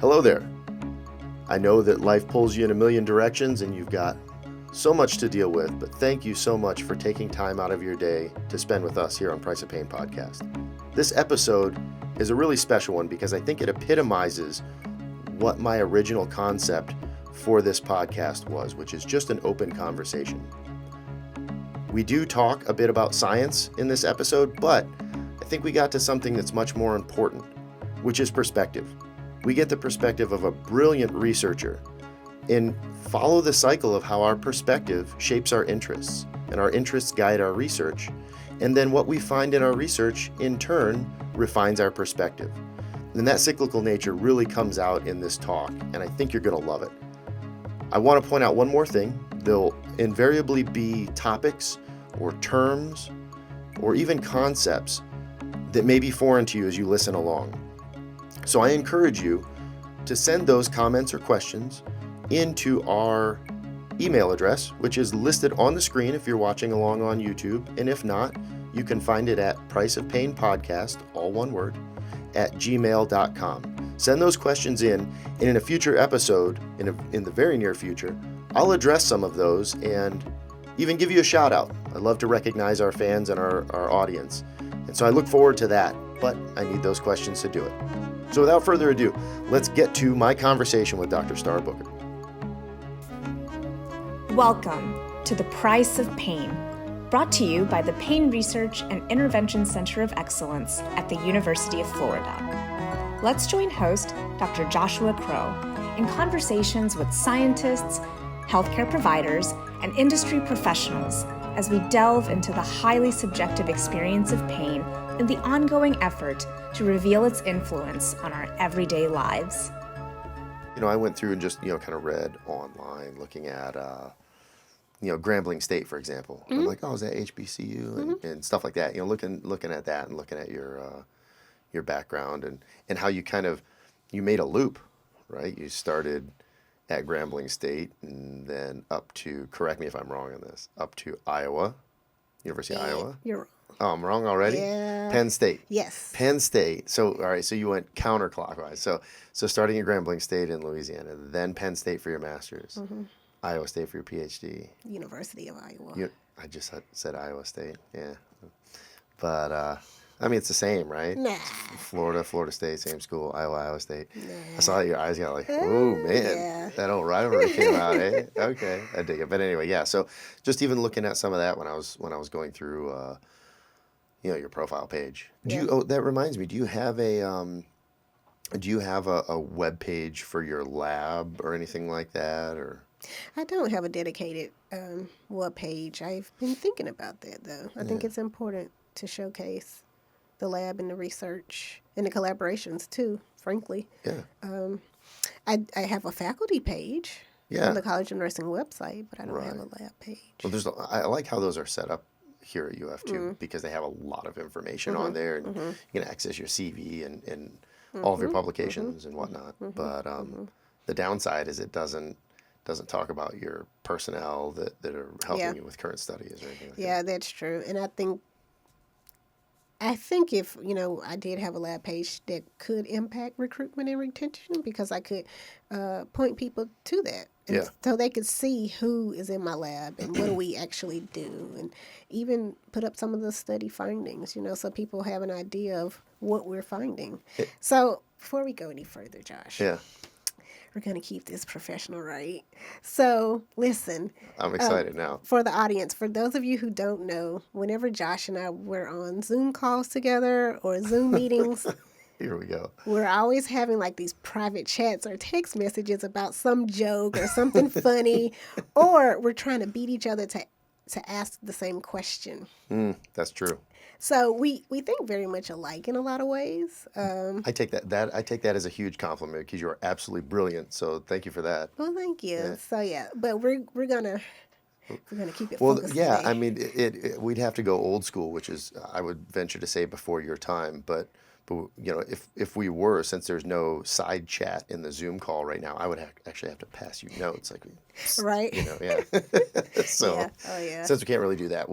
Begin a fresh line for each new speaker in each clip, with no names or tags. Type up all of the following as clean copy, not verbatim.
Hello there. I know that life pulls you in a million directions and you've got so much to deal with, but thank you so much for taking time out of your day to spend with us here on Price of Pain podcast. This episode is a really special one because I think it epitomizes what my original concept for this podcast was, which is just an open conversation. We do talk a bit about science in this episode, but I think we got to something that's much more important, which is perspective. We get the perspective of a brilliant researcher and follow the cycle of how our perspective shapes our interests, and our interests guide our research. And then what we find in our research, in turn, refines our perspective. And that cyclical nature really comes out in this talk, and I think you're going to love it. I want to point out one more thing. There'll invariably be topics or terms or even concepts that may be foreign to you as you listen along. So I encourage you to send those comments or questions into our email address, which is listed on the screen if you're watching along on YouTube. And if not, you can find it at priceofpainpodcast, all one word, at gmail.com. Send those questions in, and in a future episode, in the very near future, I'll address some of those and even give you a shout out. I love to recognize our fans and our audience. And so I look forward to that, but I need those questions to do it. So without further ado, let's get to my conversation with Dr. Star Booker.
Welcome to The Price of Pain, brought to you by the Pain Research and Intervention Center of Excellence at the University of Florida. Let's join host Dr. Joshua Crow in conversations with scientists, healthcare providers, and industry professionals as we delve into the highly subjective experience of pain and the ongoing effort to reveal its influence on our everyday lives.
I went through and just, kind of read online looking at, Grambling State, for example. Mm-hmm. I'm like, is that HBCU and stuff like that. Looking at that and looking at your background and how you made a loop, right? You started at Grambling State and then up to, correct me if I'm wrong on this, up to Iowa, University of Iowa.
You're wrong.
Oh, I'm wrong already?
Yeah.
Penn State.
Yes.
Penn State. So, all right, so you went counterclockwise. So starting at Grambling State in Louisiana, then Penn State for your master's, Iowa State for your PhD.
University of Iowa.
I just said Iowa State, yeah. But, it's the same, right?
Nah.
Florida State, same school, Iowa State.
Nah.
I saw your eyes got like, oh, man,
yeah.
That old rivalry came out, eh? Okay, I dig it. But anyway, yeah, so just even looking at some of that when I was going through, your profile page. That reminds me, do you have a web page for your lab or anything like that, or?
I don't have a dedicated web page. I've been thinking about that, though. I think it's important to showcase the lab and the research and the collaborations, too, frankly.
Yeah.
I have a faculty page on the College of Nursing website, but I don't have a lab page.
Well, I like how those are set up here at UF, too, because they have a lot of information on there, and you can access your CV and all of your publications and whatnot. But the downside is it doesn't talk about your personnel that are helping you with current studies or anything like that.
Yeah, that's true. And I think if, I did have a lab page that could impact recruitment and retention, because I could point people to that. And so they could see who is in my lab and what do we actually do, and even put up some of the study findings, so people have an idea of what we're finding. So before we go any further, Josh.
Yeah.
We're going to keep this professional, right? So, listen.
I'm excited now.
For the audience, for those of you who don't know, whenever Josh and I were on Zoom calls together or Zoom meetings,
here we go.
We're always having like these private chats or text messages about some joke or something funny, or we're trying to beat each other to ask the same question.
That's true.
So we think very much alike in a lot of ways.
I take that as a huge compliment because you're absolutely brilliant. So thank you for that.
Well, thank you. Yeah. So but we're gonna keep it.
Well,
focused
yeah.
today.
I mean, we'd have to go old school, which is I would venture to say before your time. But if we were, since there's no side chat in the Zoom call right now, I would actually have to pass you notes,
right?
Yeah. So since we can't really do that,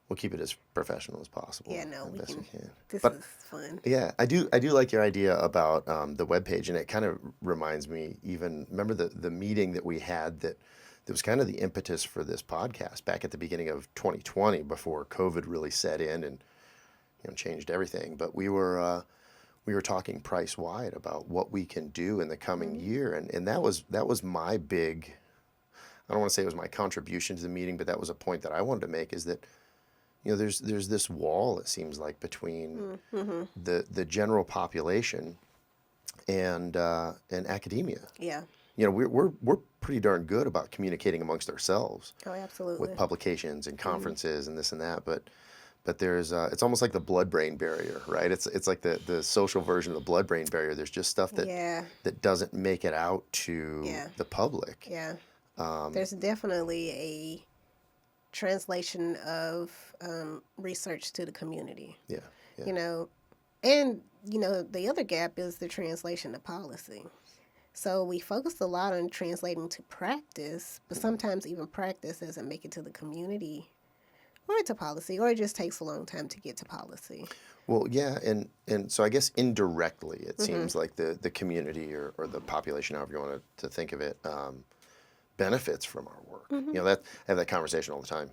we'll keep it as professional as possible.
Yeah, no, we
best
can.
we can.
This
But
is fun.
yeah, I do like your idea about the webpage, and it kind of reminds me. Even remember the meeting that we had that was kind of the impetus for this podcast back at the beginning of 2020, before COVID really set in and changed everything. But we were talking price wide about what we can do in the coming year, and that was my big. I don't want to say it was my contribution to the meeting, but that was a point that I wanted to make, is that there's this wall, it seems like, between the general population and academia.
Yeah.
We're pretty darn good about communicating amongst ourselves.
Oh, absolutely.
With publications and conferences and this and that, but there's it's almost like the blood-brain barrier, right? It's like the social version of the blood-brain barrier. There's just stuff that doesn't make it out to the public.
Yeah. There's definitely a translation of research to the community.
Yeah.
And the other gap is the translation to policy. So we focus a lot on translating to practice, but sometimes even practice doesn't make it to the community or to policy, or it just takes a long time to get to policy.
Well, yeah, and so I guess indirectly it seems like the community or the population, however you want to think of it, benefits from our work. I have that conversation all the time.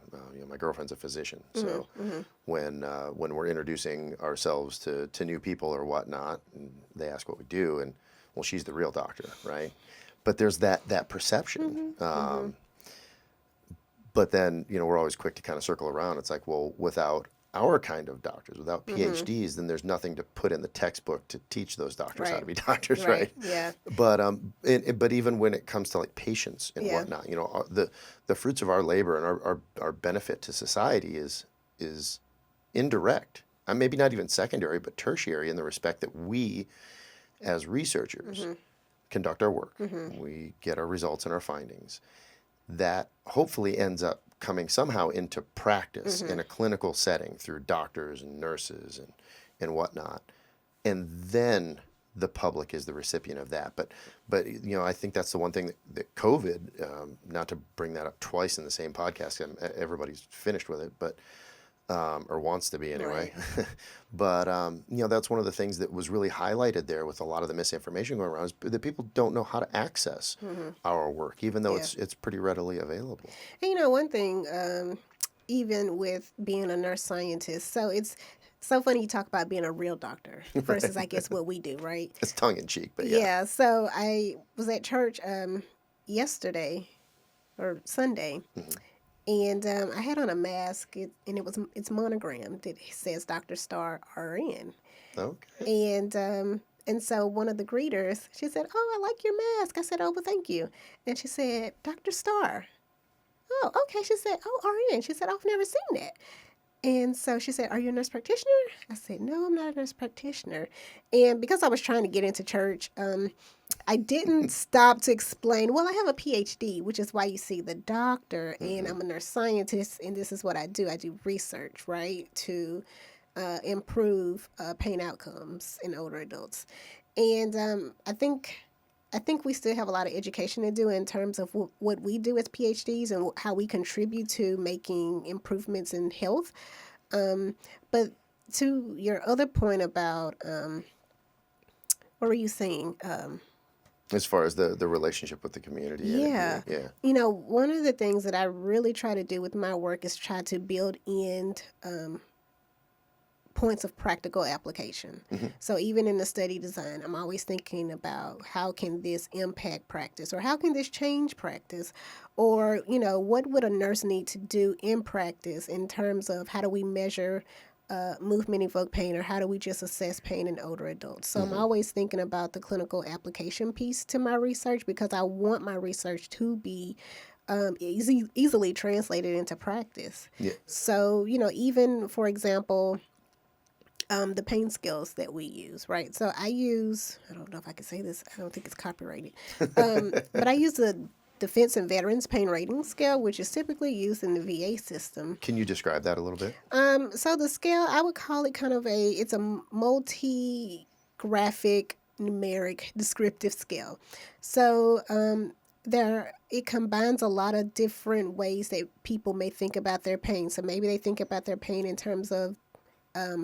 My girlfriend's a physician, so when we're introducing ourselves to new people or whatnot, and they ask what we do, and well, she's the real doctor, right? But there's that perception. But then we're always quick to kind of circle around. It's like, well, without our kind of doctors, without PhDs, then there's nothing to put in the textbook to teach those doctors how to be doctors, right?
Yeah.
But but even when it comes to like patients and whatnot, the fruits of our labor and our benefit to society is indirect. Maybe not even secondary, but tertiary, in the respect that we, as researchers, conduct our work. We get our results and our findings. That hopefully ends up coming somehow into practice in a clinical setting through doctors and nurses and whatnot. And then the public is the recipient of that. But I think that's the one thing that COVID, not to bring that up twice in the same podcast, everybody's finished with it, but or wants to be anyway. Right. But that's one of the things that was really highlighted there with a lot of the misinformation going around, is that people don't know how to access our work, even though it's pretty readily available.
And one thing, even with being a nurse scientist, so it's so funny you talk about being a real doctor versus I guess what we do, right?
It's tongue in cheek, but yeah.
Yeah. So I was at church yesterday or Sunday. And I had on a mask, and it's monogrammed. It says Dr. Star RN.
Okay.
And so one of the greeters, she said, "Oh, I like your mask." I said, "Oh, well, thank you." And she said, "Dr. Star." "Oh, okay." She said, "Oh, RN." She said, "I've never seen that." And so she said, "Are you a nurse practitioner?" I said, "No, I'm not a nurse practitioner." And because I was trying to get into church, I didn't stop to explain, well, I have a PhD, which is why you see the doctor, and I'm a nurse scientist, and this is what I do. I do research, right, to improve pain outcomes in older adults. And I think we still have a lot of education to do in terms of what we do as PhDs and how we contribute to making improvements in health. But to your other point about, what were you saying?
As far as the relationship with the community.
Yeah.
Yeah.
One of the things that I really try to do with my work is try to build in points of practical application. So even in the study design, I'm always thinking about how can this impact practice, or how can this change practice, or, what would a nurse need to do in practice in terms of how do we measure movement evoke pain, or how do we just assess pain in older adults. So I'm always thinking about the clinical application piece to my research, because I want my research to be easily translated into practice.
Yeah.
So, even, for example, the pain scales that we use, right? So I don't know if I can say this, I don't think it's copyrighted, but I use the Defense and Veterans Pain Rating Scale, which is typically used in the VA system.
Can you describe that a little bit?
So the scale, I would call it kind of it's a multi-graphic numeric descriptive scale. So it combines a lot of different ways that people may think about their pain. So maybe they think about their pain in terms of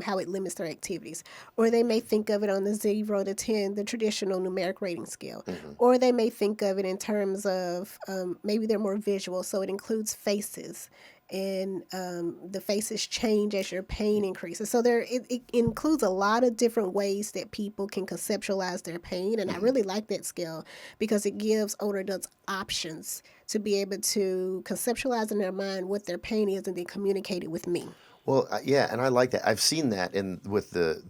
how it limits their activities. Or they may think of it on the 0 to 10, the traditional numeric rating scale. Or they may think of it in terms of maybe they're more visual, so it includes faces. And the faces change as your pain increases. So it includes a lot of different ways that people can conceptualize their pain. And I really like that scale because it gives older adults options to be able to conceptualize in their mind what their pain is and then communicate it with me.
Well, yeah, and I like that. I've seen that with the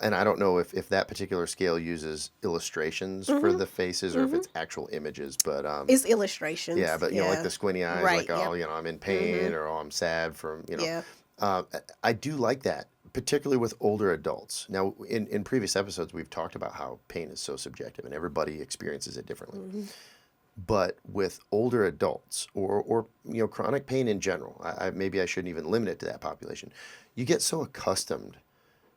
and I don't know if that particular scale uses illustrations for the faces or if it's actual images, but
it's illustrations.
yeah, but you know, like the squinty eyes,
Right,
like oh, you know, I'm in pain or oh, I'm sad from, you know.
Yeah.
I do like that, particularly with older adults. Now, in previous episodes, we've talked about how pain is so subjective and everybody experiences it differently. But with older adults or you know, chronic pain in general, maybe I shouldn't even limit it to that population. You get so accustomed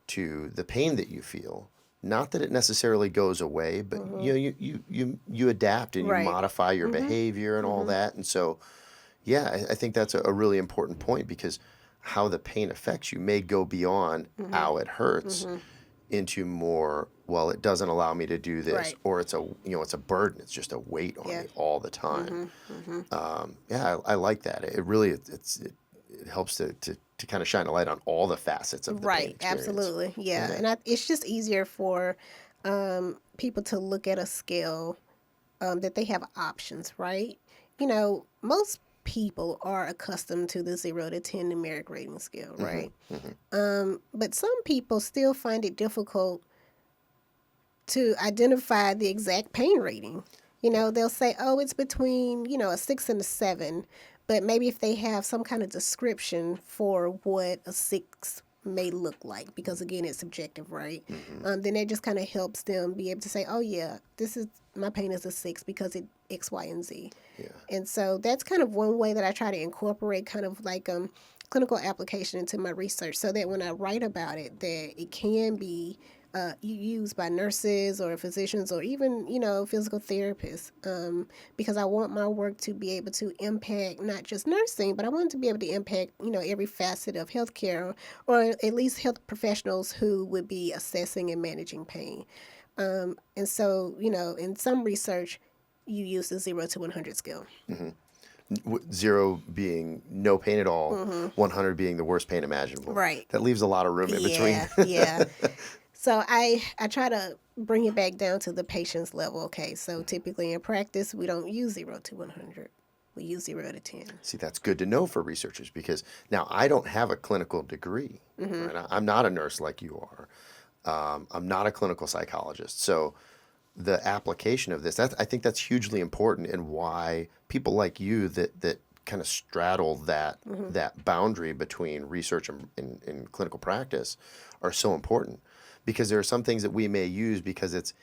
to the pain that you feel, not that it necessarily goes away, but you know, you adapt and you
Right.
modify your behavior and all that. And so, yeah, I think that's a really important point because how the pain affects you may go beyond how it hurts into more, well, it doesn't allow me to do this,
Right.
or it's a burden. It's just a weight on me all the time. Yeah, I like that. It really it helps to kind of shine a light on all the facets of the pain
Right,
experience.
absolutely. Yeah. And it's just easier for people to look at a scale that they have options, right? You know, most people are accustomed to the 0 to 10 numeric rating scale, right? But some people still find it difficult to identify the exact pain rating. You know, they'll say, oh, it's between, you know, a 6 and a 7. But maybe if they have some kind of description for what a 6 may look like, because again, it's subjective, right? Then it just kind of helps them be able to say, oh yeah, my pain is a 6 because it X, Y, and Z.
Yeah.
And so that's kind of one way that I try to incorporate kind of like clinical application into my research so that when I write about it, that it can be used by nurses or physicians or even, you know, physical therapists, because I want my work to be able to impact not just nursing, but I want it to be able to impact, you know, every facet of healthcare or at least health professionals who would be assessing and managing pain. And so, you know, in some research, you use the 0 to 100 scale.
0 being no pain at all, 100 being the worst pain imaginable.
Right.
That leaves a lot of room in between.
Yeah. So I try to bring it back down to the patient's level. Okay, so typically in practice, we don't use 0 to 100. We use 0 to 10.
See, that's good to know for researchers because now I don't have a clinical degree. Right? I'm not a nurse like you are. I'm not a clinical psychologist. So the application of this, I think that's hugely important and why people like you that kind of straddle that boundary between research and clinical practice are so important. Because there are some things that we may use because it's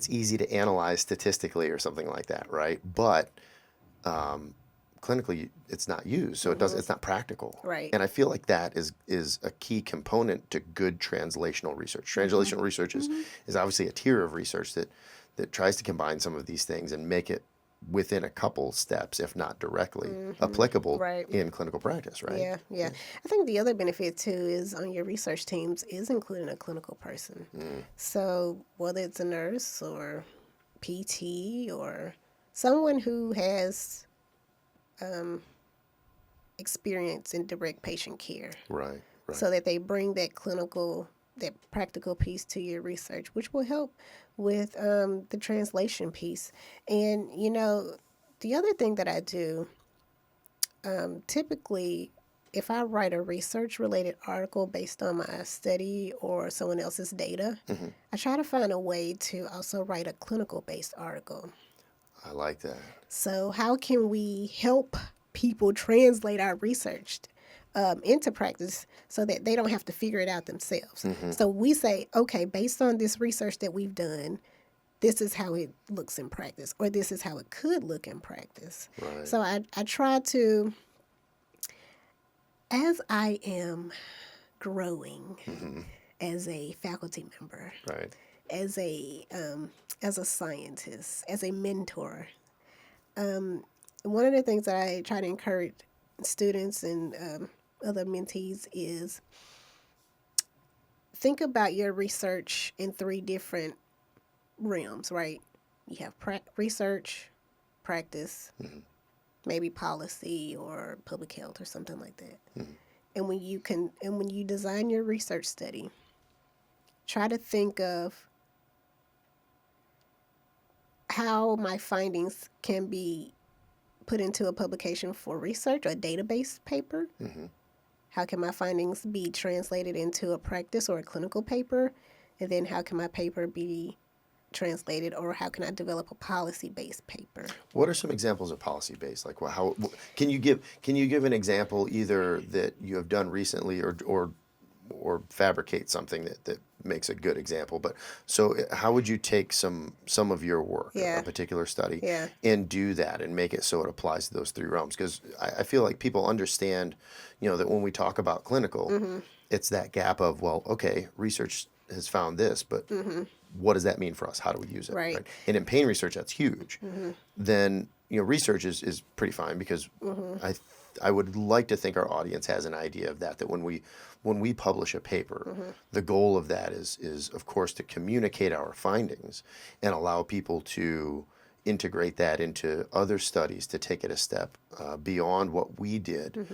easy to analyze statistically or something like that, right? But clinically, it's not used, so it's not practical.
Right.
And I feel like that is a key component to good translational research. Translational research is obviously a tier of research that tries to combine some of these things and make it within a couple steps, if not directly, applicable in clinical practice, right?
Yeah. I think the other benefit, too, is on your research teams is including a clinical person. So whether it's a nurse or PT or someone who has experience in direct patient care.
Right.
So that they bring that practical piece to your research, which will help with the translation piece. And, you know, the other thing that I do, typically, if I write a research-related article based on my study or someone else's data, I try to find a way to also write a clinical-based article.
I like that.
So how can we help people translate our research into practice so that they don't have to figure it out themselves? So we say, okay, based on this research that we've done, this is how it looks in practice, or this is how it could look in practice.
Right.
So I try to, as I am growing as a faculty member,
Right.
as a scientist, as a mentor, one of the things that I try to encourage students and other mentees is think about your research in 3 different realms, right? You have research, practice, maybe policy or public health or something like that. And when you design your research study, try to think of how my findings can be put into a publication for research or a database paper. How can my findings be translated into a practice or a clinical paper? And then how can my paper be translated, or how can I develop a policy-based paper?
What are some examples of policy-based? Like, how can you give an example either that you have done recently, or fabricate something that makes a good example? But so how would you take some of your work, a particular study, and do that and make it so it applies to those 3 realms? Because I feel like people understand, that when we talk about clinical, it's that gap of, well, okay, research has found this, but what does that mean for us? How do we use it?
Right.
And in pain research, that's huge. Then, research is pretty fine, because I would like to think our audience has an idea of that when we publish a paper, the goal of that is of course to communicate our findings and allow people to integrate that into other studies, to take it a step beyond what we did,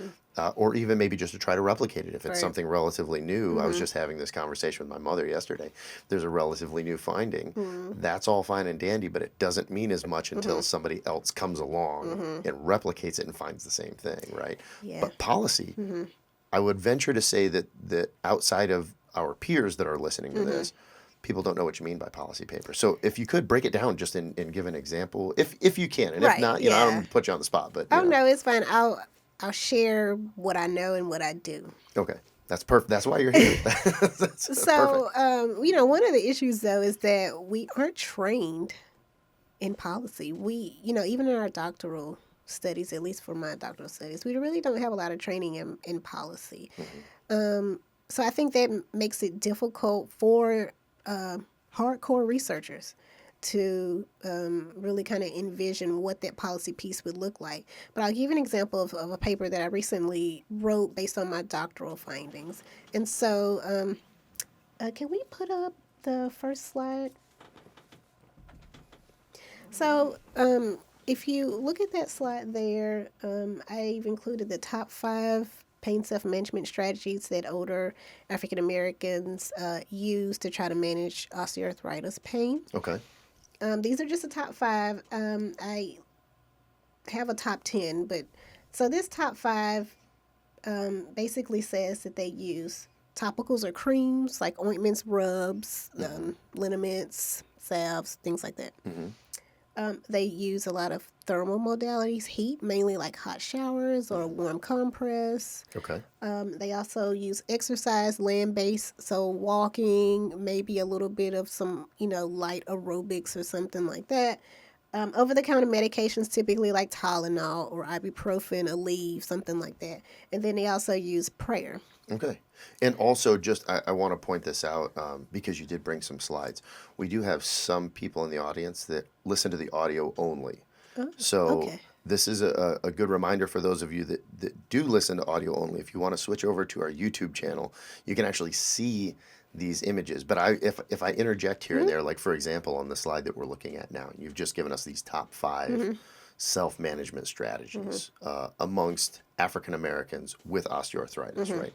or even maybe just to try to replicate it if it's something relatively new. I was just having this conversation with my mother yesterday. There's a relatively new finding. That's all fine and dandy, but it doesn't mean as much until somebody else comes along and replicates it and finds the same thing, right? But policy, I would venture to say that outside of our peers that are listening to this, people don't know what you mean by policy paper. So if you could break it down just and give an example, if you can, and if not, I don't want to put you on the spot. But
no, it's fine. I'll share what I know and what I do.
Okay, that's perfect. That's why you're here. That's
so,
perfect.
One of the issues though is that we aren't trained in policy. We, even in our doctoral studies, at least for my doctoral studies, we really don't have a lot of training in policy. So I think that makes it difficult for hardcore researchers to really kind of envision what that policy piece would look like. But I'll give you an example of a paper that I recently wrote based on my doctoral findings. And so can we put up the first slide? So if you look at that slide there, I've included the top 5 pain self-management strategies that older African Americans use to try to manage osteoarthritis pain.
Okay.
These are just the top 5. I have a top 10, but so this top 5 basically says that they use topicals or creams like ointments, rubs, liniments, salves, things like that. They use a lot of thermal modalities, heat, mainly like hot showers or warm compress.
Okay.
They also use exercise, land-based, so walking, maybe a little bit of some, light aerobics or something like that. Over-the-counter medications, typically like Tylenol or ibuprofen, Aleve, something like that. And then they also use prayer.
Okay. And also, just I want to point this out because you did bring some slides. We do have some people in the audience that listen to the audio only. So this is a good reminder for those of you that do listen to audio only. If you want to switch over to our YouTube channel, you can actually see these images. But if I interject here and there, like for example, on the slide that we're looking at now, you've just given us these top 5 self-management strategies amongst African Americans with osteoarthritis, right?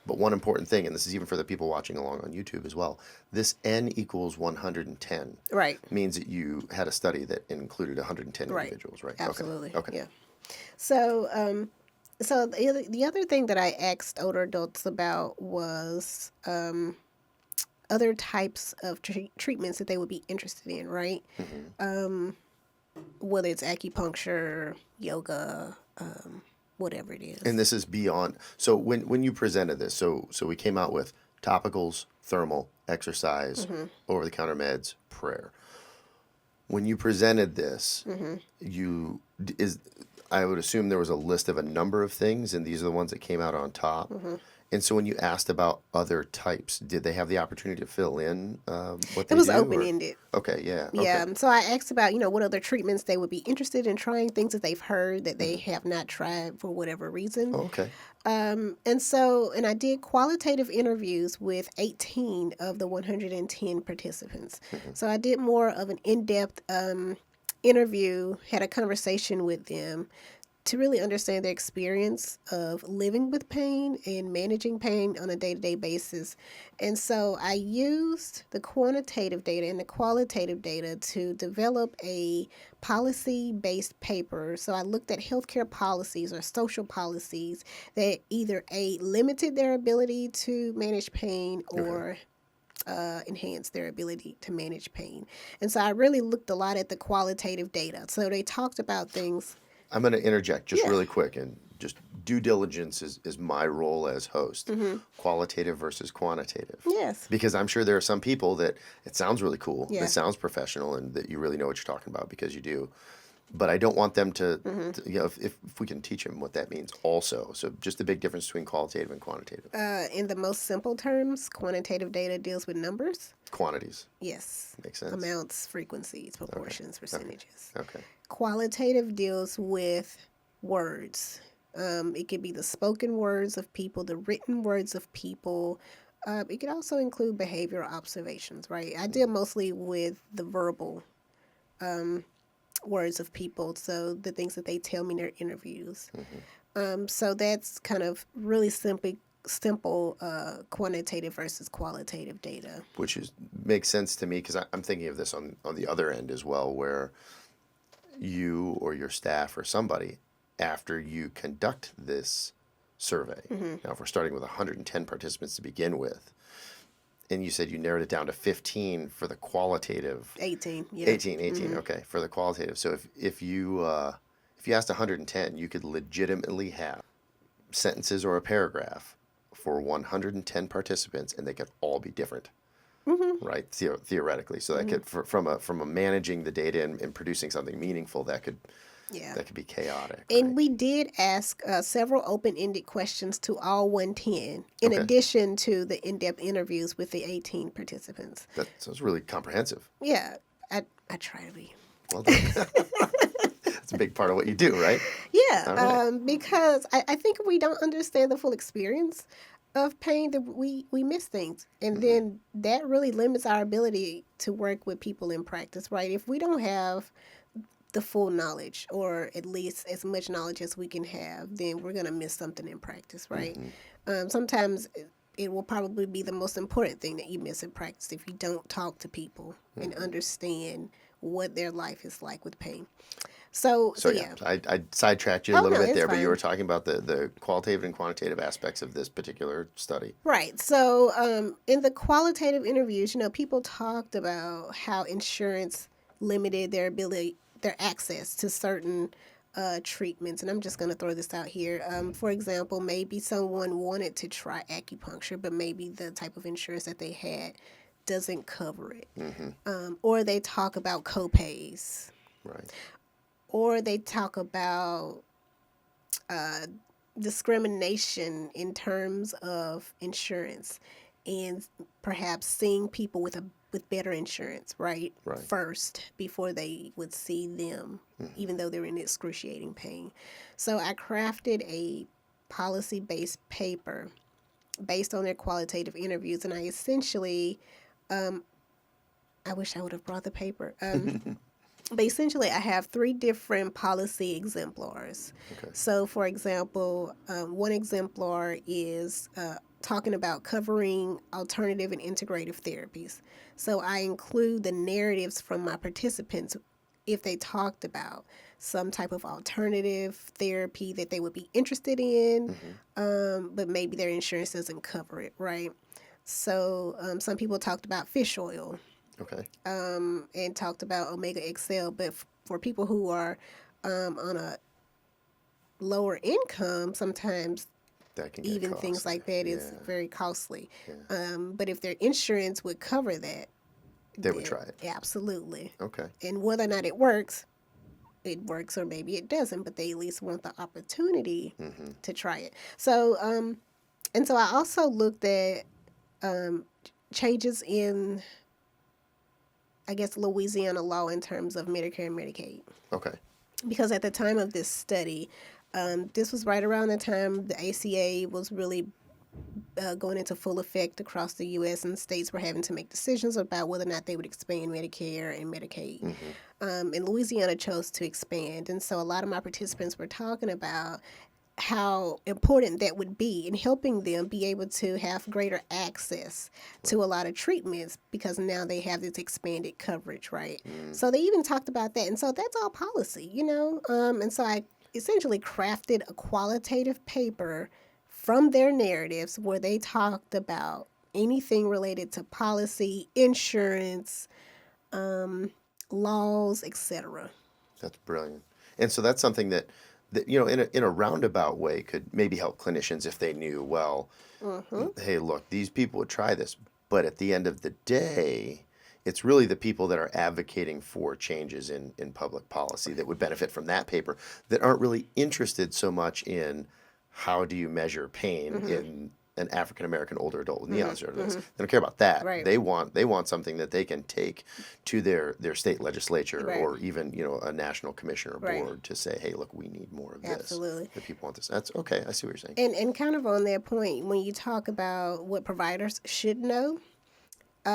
But one important thing, and this is even for the people watching along on YouTube as well, this N equals 110 means that you had a study that included 110 individuals, right?
Absolutely.
Okay.
Yeah. So, so the other thing that I asked older adults about was other types of treatments that they would be interested in, right? Whether it's acupuncture, yoga, whatever it is.
And this is beyond. So when you presented this, so we came out with topicals, thermal, exercise, over-the-counter meds, prayer. When you presented this, I would assume there was a list of a number of things, and these are the ones that came out on top. And so when you asked about other types, did they have the opportunity to fill in what they
It was
do?
open-ended.
Okay, yeah.
Yeah.
Okay.
So I asked about, what other treatments they would be interested in trying, things that they've heard that they have not tried for whatever reason.
Oh, okay.
And I did qualitative interviews with 18 of the 110 participants. So I did more of an in-depth interview, had a conversation with them to really understand their experience of living with pain and managing pain on a day-to-day basis. And so I used the quantitative data and the qualitative data to develop a policy-based paper. So I looked at healthcare policies or social policies that either limited their ability to manage pain or enhance their ability to manage pain. And so I really looked a lot at the qualitative data. So they talked about things.
I'm going to interject just
Yeah.
really quick, and just due diligence is my role as host, qualitative versus quantitative.
Yes.
Because I'm sure there are some people that it sounds really cool,
Yeah.
it sounds professional, and that you really know what you're talking about because you do. But I don't want them to if we can teach them what that means also. So just the big difference between qualitative and quantitative.
In the most simple terms, quantitative data deals with numbers.
Quantities.
Yes.
Makes sense.
Amounts, frequencies, proportions, percentages.
Okay.
Qualitative deals with words. It could be the spoken words of people, the written words of people. It could also include behavioral observations, right? I deal mostly with the verbal words of people, so the things that they tell me in their interviews. So that's kind of really simple quantitative versus qualitative data.
Which makes sense to me because I'm thinking of this on the other end as well, where you or your staff or somebody, after you conduct this survey, now if we're starting with 110 participants to begin with, and you said you narrowed it down to 15 for the qualitative.
18, yeah.
18, okay, for the qualitative. So if you asked 110, you could legitimately have sentences or a paragraph for 110 participants, and they could all be different, right? Theoretically, so that could from a managing the data and producing something meaningful, that could be chaotic.
And
right?
we did ask several open-ended questions to all 110, in addition to the in-depth interviews with the 18 participants.
That sounds really comprehensive.
Yeah, I try to be.
Well done. That's a big part of what you do, right?
Yeah,
All right.
because I think if we don't understand the full experience of pain, that we miss things. And then that really limits our ability to work with people in practice, right? If we don't have the full knowledge, or at least as much knowledge as we can have, then we're going to miss something in practice, right? Sometimes it will probably be the most important thing that you miss in practice if you don't talk to people and understand what their life is like with pain. So yeah.
I sidetracked you a little bit
it's
there, but you
fine.
were talking about the qualitative and quantitative aspects of this particular study.
Right. So in the qualitative interviews, people talked about how insurance limited their access to certain treatments. And I'm just going to throw this out here. For example, maybe someone wanted to try acupuncture, but maybe the type of insurance that they had doesn't cover it. Or they talk about copays.
Right.
Or they talk about discrimination in terms of insurance, and perhaps seeing people with better insurance, right? First, before they would see them, even though they're in excruciating pain. So I crafted a policy-based paper based on their qualitative interviews, and I essentially, I wish I would have brought the paper. But essentially, I have 3 different policy exemplars.
Okay.
So, for example, one exemplar is talking about covering alternative and integrative therapies. So I include the narratives from my participants if they talked about some type of alternative therapy that they would be interested in, but maybe their insurance doesn't cover it, right? So some people talked about fish oil.
Okay.
And talked about Omega XL, but for people who are on a lower income, sometimes
That can get
even
costly.
things like that is very costly.
Yeah.
But if their insurance would cover that,
They would try it.
Absolutely.
Okay.
And whether or not it works or maybe it doesn't, but they at least want the opportunity to try it. So And so I also looked at changes in, I guess, Louisiana law in terms of Medicare and Medicaid.
Okay.
Because at the time of this study, this was right around the time the ACA was really going into full effect across the U.S., and states were having to make decisions about whether or not they would expand Medicare and Medicaid. And Louisiana chose to expand. And so a lot of my participants were talking about how important that would be in helping them be able to have greater access to a lot of treatments because now they have this expanded coverage, right? So they even talked about that. And so that's all policy, and so I essentially crafted a qualitative paper from their narratives where they talked about anything related to policy, insurance, laws, etc.
That's brilliant. And so that's something that in a roundabout way could maybe help clinicians if they knew, well, hey, look, these people would try this, but at the end of the day, it's really the people that are advocating for changes in public policy that would benefit from that paper that aren't really interested so much in how do you measure pain in an African-American older adult with knee osteoarthritis. They don't care about that.
Right.
They want something that they can take to their state legislature
Right.
or even a national commission or board to say, hey, look, we need more of this.
Absolutely.
The people want this. That's okay. I see what you're saying.
And kind of on that point, when you talk about what providers should know,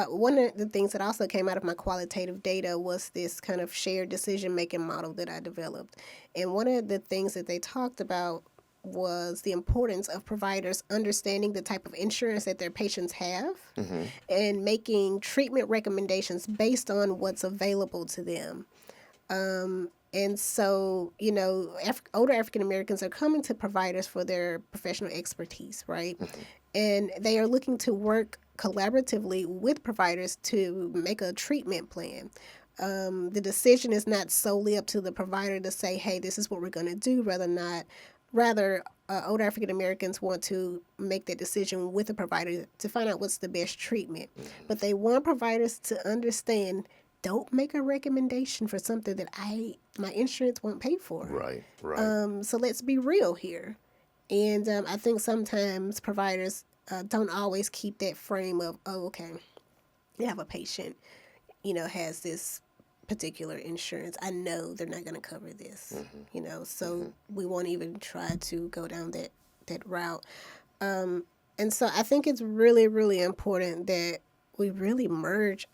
one of the things that also came out of my qualitative data was this kind of shared decision-making model that I developed. And one of the things that they talked about was the importance of providers understanding the type of insurance that their patients have and making treatment recommendations based on what's available to them. And so, older African Americans are coming to providers for their professional expertise, right? And they are looking to work collaboratively with providers to make a treatment plan. The decision is not solely up to the provider to say, hey, this is what we're going to do, Rather, older African Americans want to make that decision with the provider to find out what's the best treatment. But they want providers to understand, don't make a recommendation for something that my insurance won't pay for.
Right.
So let's be real here. And I think sometimes providers don't always keep that frame of, oh, okay, you have a patient, has this particular insurance. I know they're not going to cover this, so we won't even try to go down that route. And so I think it's really, really important that we really merge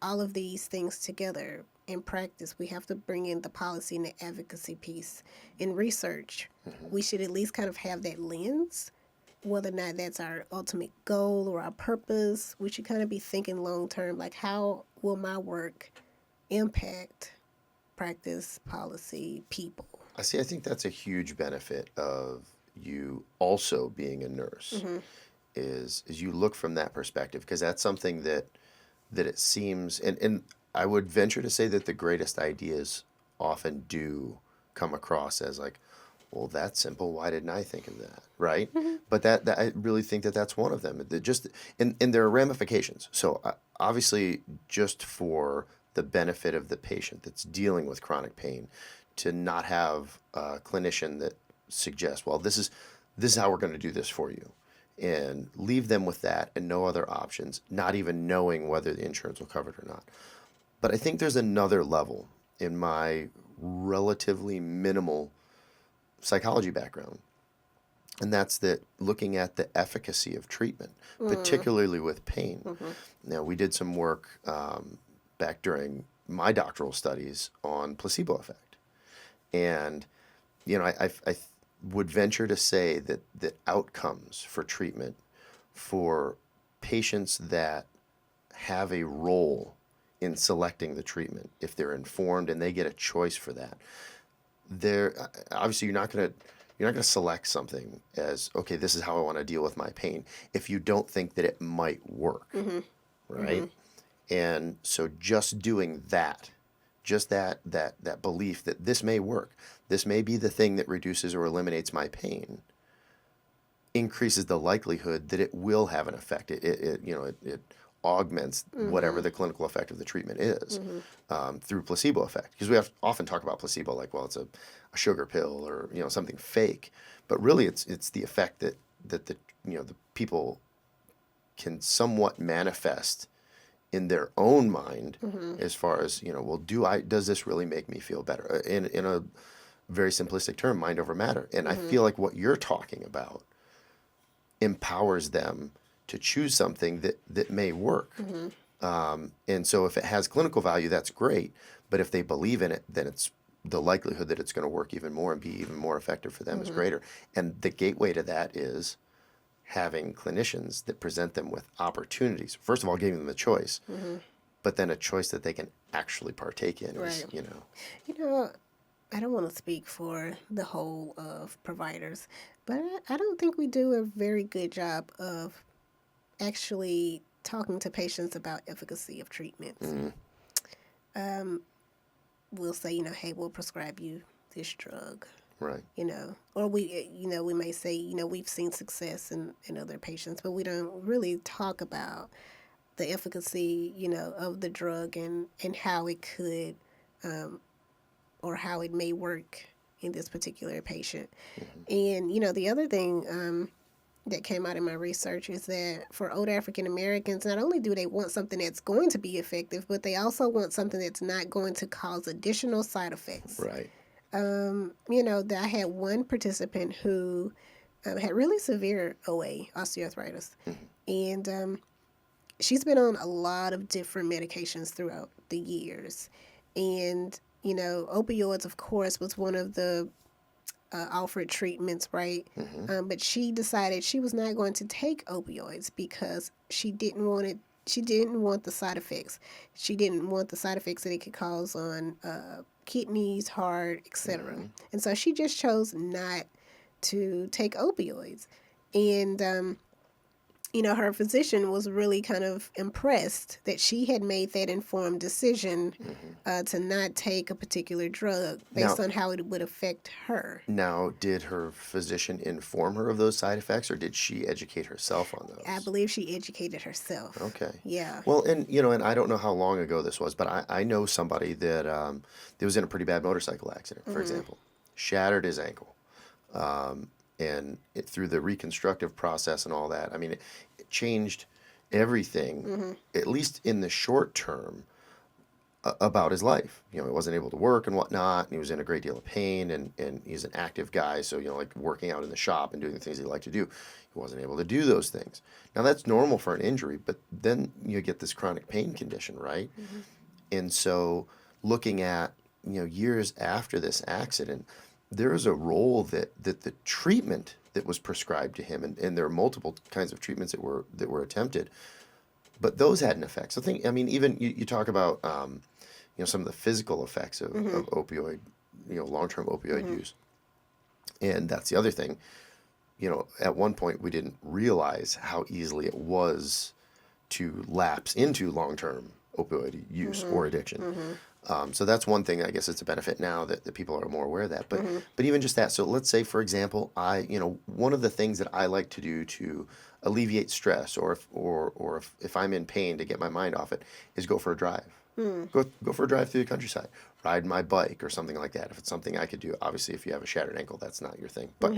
all of these things together in practice. We have to bring in the policy and the advocacy piece. In research, we should at least kind of have that lens, whether or not that's our ultimate goal or our purpose. We should kind of be thinking long term, like how will my work impact practice, policy, people.
I think that's a huge benefit of you also being a nurse is you look from that perspective, because that's something that it seems, and I would venture to say that the greatest ideas often do come across as like, well, that's simple. Why didn't I think of that? Right? But that I really think that that's one of them. And there are ramifications. So obviously, just for the benefit of the patient that's dealing with chronic pain, to not have a clinician that suggests, well, this is how we're going to do this for you, and leave them with that and no other options, not even knowing whether the insurance will cover it or not. But I think there's another level in my relatively minimal psychology background, and that's that looking at the efficacy of treatment, particularly with pain. Now, we did some work back during my doctoral studies on placebo effect. And, I would venture to say that outcomes for treatment for patients that have a role in selecting the treatment, if they're informed and they get a choice for that, obviously you're not going to select something as, okay, this is how I want to deal with my pain, if you don't think that it might work, right? And so just doing that, just that belief that this may work, this may be the thing that reduces or eliminates my pain, increases the likelihood that it will have an effect. It augments whatever the clinical effect of the treatment is through placebo effect. Because we often talk about placebo like, well, it's a sugar pill or something fake, but really it's the effect the the people can somewhat manifest in their own mind, as far as well, does this really make me feel better? In a very simplistic term, mind over matter. And I feel like what you're talking about empowers them to choose something that may work. And so if it has clinical value, that's great. But if they believe in it, then it's the likelihood that it's going to work even more and be even more effective for them is greater. And the gateway to that is having clinicians that present them with opportunities. First of all, giving them a choice, but then a choice that they can actually partake in. Is,
I don't want to speak for the whole of providers, but I don't think we do a very good job of actually talking to patients about efficacy of treatments. We'll say, hey, we'll prescribe you this drug.
Right.
Or we may say, we've seen success in other patients, but we don't really talk about the efficacy, of the drug and how it could, or how it may work in this particular patient. And, the other thing that came out in my research is that for older African Americans, not only do they want something that's going to be effective, but they also want something that's not going to cause additional side effects.
Right.
I had one participant who had really severe OA, osteoarthritis, and she's been on a lot of different medications throughout the years. And, opioids, of course, was one of the offered treatments, right? But she decided she was not going to take opioids because she didn't want the side effects. She didn't want the side effects that it could cause on kidneys, heart, etc. And so she just chose not to take opioids. And her physician was really kind of impressed that she had made that informed decision to not take a particular drug based on how it would affect her.
Now, did her physician inform her of those side effects, or did she educate herself on those?
I believe she educated herself.
Okay.
Yeah.
Well, and and I don't know how long ago this was, but I know somebody that was in a pretty bad motorcycle accident, for example, shattered his ankle. And through the reconstructive process and all that, I mean, it changed everything, at least in the short term, about his life. He wasn't able to work and whatnot, and he was in a great deal of pain, and he's an active guy, so, like working out in the shop and doing the things he liked to do, he wasn't able to do those things. Now, that's normal for an injury, but then you get this chronic pain condition, right? And so looking at, years after this accident, there is a role that the treatment that was prescribed to him, and there are multiple kinds of treatments that were attempted, but those had an effect. So even you talk about some of the physical effects of opioid, long-term opioid use, and that's the other thing. At one point we didn't realize how easily it was to lapse into long-term opioid use or addiction. So that's one thing. I guess it's a benefit now that the people are more aware of that. But even just that. So let's say, for example, one of the things that I like to do to alleviate stress, or if I'm in pain, to get my mind off it, is go for a drive. Go for a drive through the countryside, ride my bike or something like that. If it's something I could do, obviously, if you have a shattered ankle, that's not your thing. But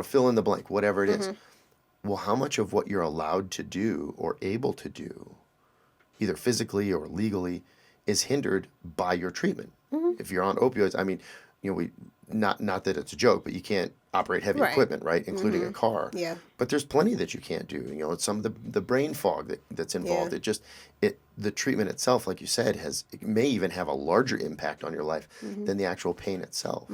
fill in the blank, whatever it is. Well, how much of what you're allowed to do or able to do, either physically or legally, is hindered by your treatment? If you're on opioids, I mean, we not that it's a joke, but you can't operate heavy equipment, right, including a car.
Yeah.
But there's plenty that you can't do. It's some of the brain fog that's involved. The treatment itself, like you said, it may even have a larger impact on your life than the actual pain itself.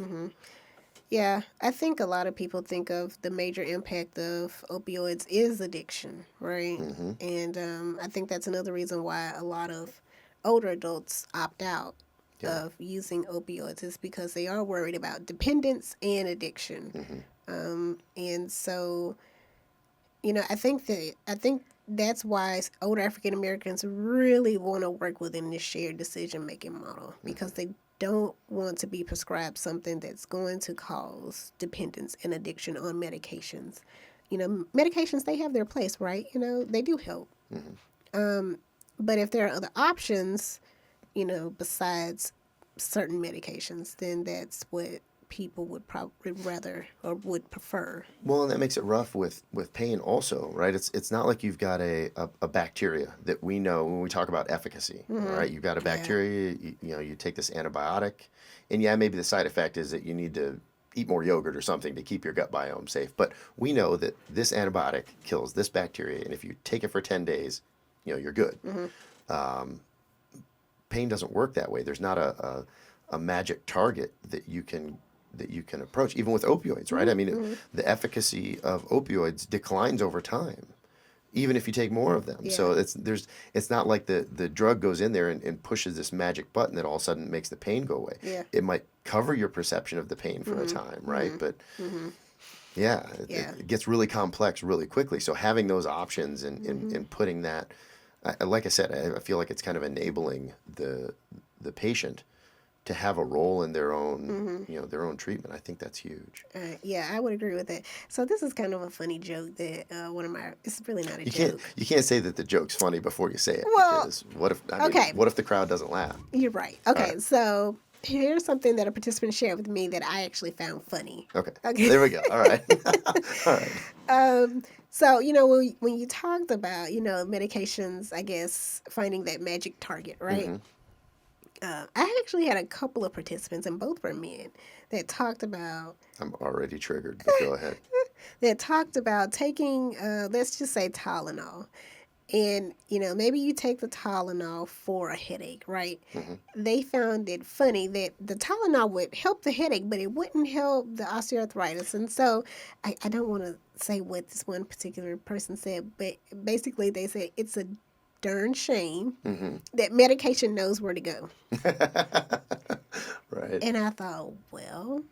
Yeah, I think a lot of people think of the major impact of opioids is addiction, right? And I think that's another reason why a lot of older adults opt out of using opioids, is because they are worried about dependence and addiction. And so, I think that's why older African Americans really want to work within this shared decision-making model, because they don't want to be prescribed something that's going to cause dependence and addiction on medications. Medications, they have their place, right? They do help. But if there are other options, besides certain medications, then that's what people would probably rather or would prefer.
Well, and that makes it rough with pain also, right? It's not like you've got a bacteria that we know when we talk about efficacy, right? You've got a bacteria, you take this antibiotic, and maybe the side effect is that you need to eat more yogurt or something to keep your gut biome safe. But we know that this antibiotic kills this bacteria, and if you take it for 10 days, you're good. Pain doesn't work that way. There's not a magic target that you can approach, even with opioids, right? I mean, the efficacy of opioids declines over time, even if you take more of them. So it's not like the drug goes in there and pushes this magic button that all of a sudden makes the pain go away. It might cover your perception of the pain for a time, right? But it gets really complex really quickly. So having those options and putting that, like I said, I feel like it's kind of enabling the patient to have a role in their own, their own treatment. I think that's huge.
I would agree with that. So this is kind of a funny joke that it's really not a joke.
You can't say that the joke's funny before you say it.
Well,
because what if the crowd doesn't laugh?
You're right. Okay,
right.
So here's something that a participant shared with me that I actually found funny.
Okay. There we go. All right. All right.
So, when you talked about, medications, I guess, finding that magic target, right? I actually had a couple of participants, and both were men, that talked about...
I'm already triggered, but go ahead.
That talked about taking, let's just say Tylenol. And, maybe you take the Tylenol for a headache, right? They found it funny that the Tylenol would help the headache, but it wouldn't help the osteoarthritis. And so I don't want to say what this one particular person said, but basically they said it's a darn shame that medication knows where to go.
Right.
And I thought, well,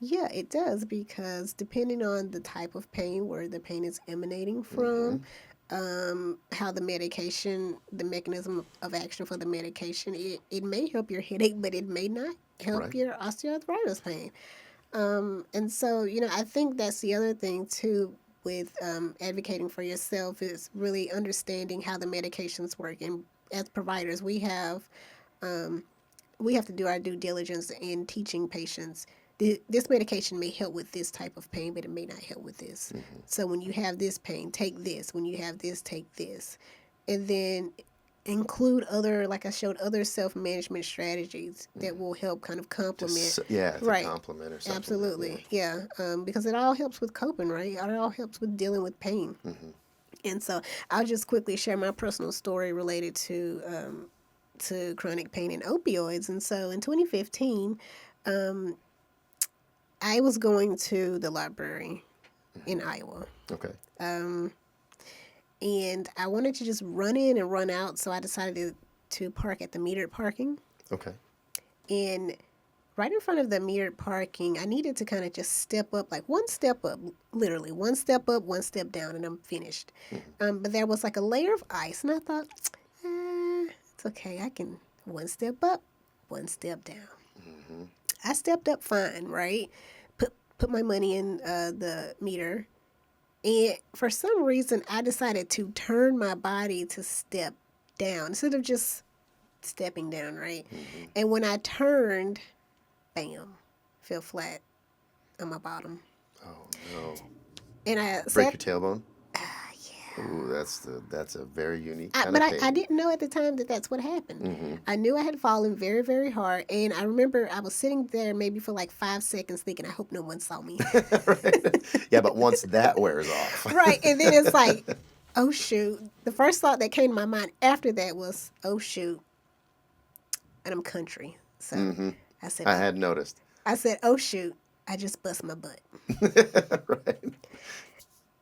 yeah, it does, because depending on the type of pain, where the pain is emanating from, how the mechanism of action for the medication, it may help your headache, but it may not help your osteoarthritis pain. And so, I think that's the other thing too with advocating for yourself, is really understanding how the medications work. And as providers, we have to do our due diligence in teaching patients, this medication may help with this type of pain, but it may not help with this. So when you have this pain, take this. When you have this, take this. And then include other, like I showed, other self-management strategies that will help kind of complement.
It's a complement or something.
Absolutely, because it all helps with coping, right? It all helps with dealing with pain. And so I'll just quickly share my personal story related to chronic pain and opioids. And so in 2015, I was going to the library in Iowa.
Okay.
And I wanted to just run in and run out, so I decided to park at the metered parking.
Okay.
And right in front of the metered parking, I needed to kind of just step up, like one step up, literally one step up, one step down, and I'm finished. But there was like a layer of ice, and I thought, it's okay, I can one step up, one step down. I stepped up fine, right? Put my money in the meter. And for some reason, I decided to turn my body to step down instead of just stepping down, right? And when I turned, bam, fell flat on my bottom.
Oh, no.
And I
break your tailbone?
Yeah.
Ooh, that's a very unique kind of pain.
I didn't know at the time that that's what happened. I knew I had fallen very, very hard. And I remember I was sitting there maybe for like 5 seconds thinking, I hope no one saw me.
Right. Yeah, but once that wears off.
Right. And then it's like, oh, shoot. The first thought that came to my mind after that was, oh, shoot. And I'm country. So I said,
I had noticed.
I said, oh, shoot. I just bust my butt.
Right.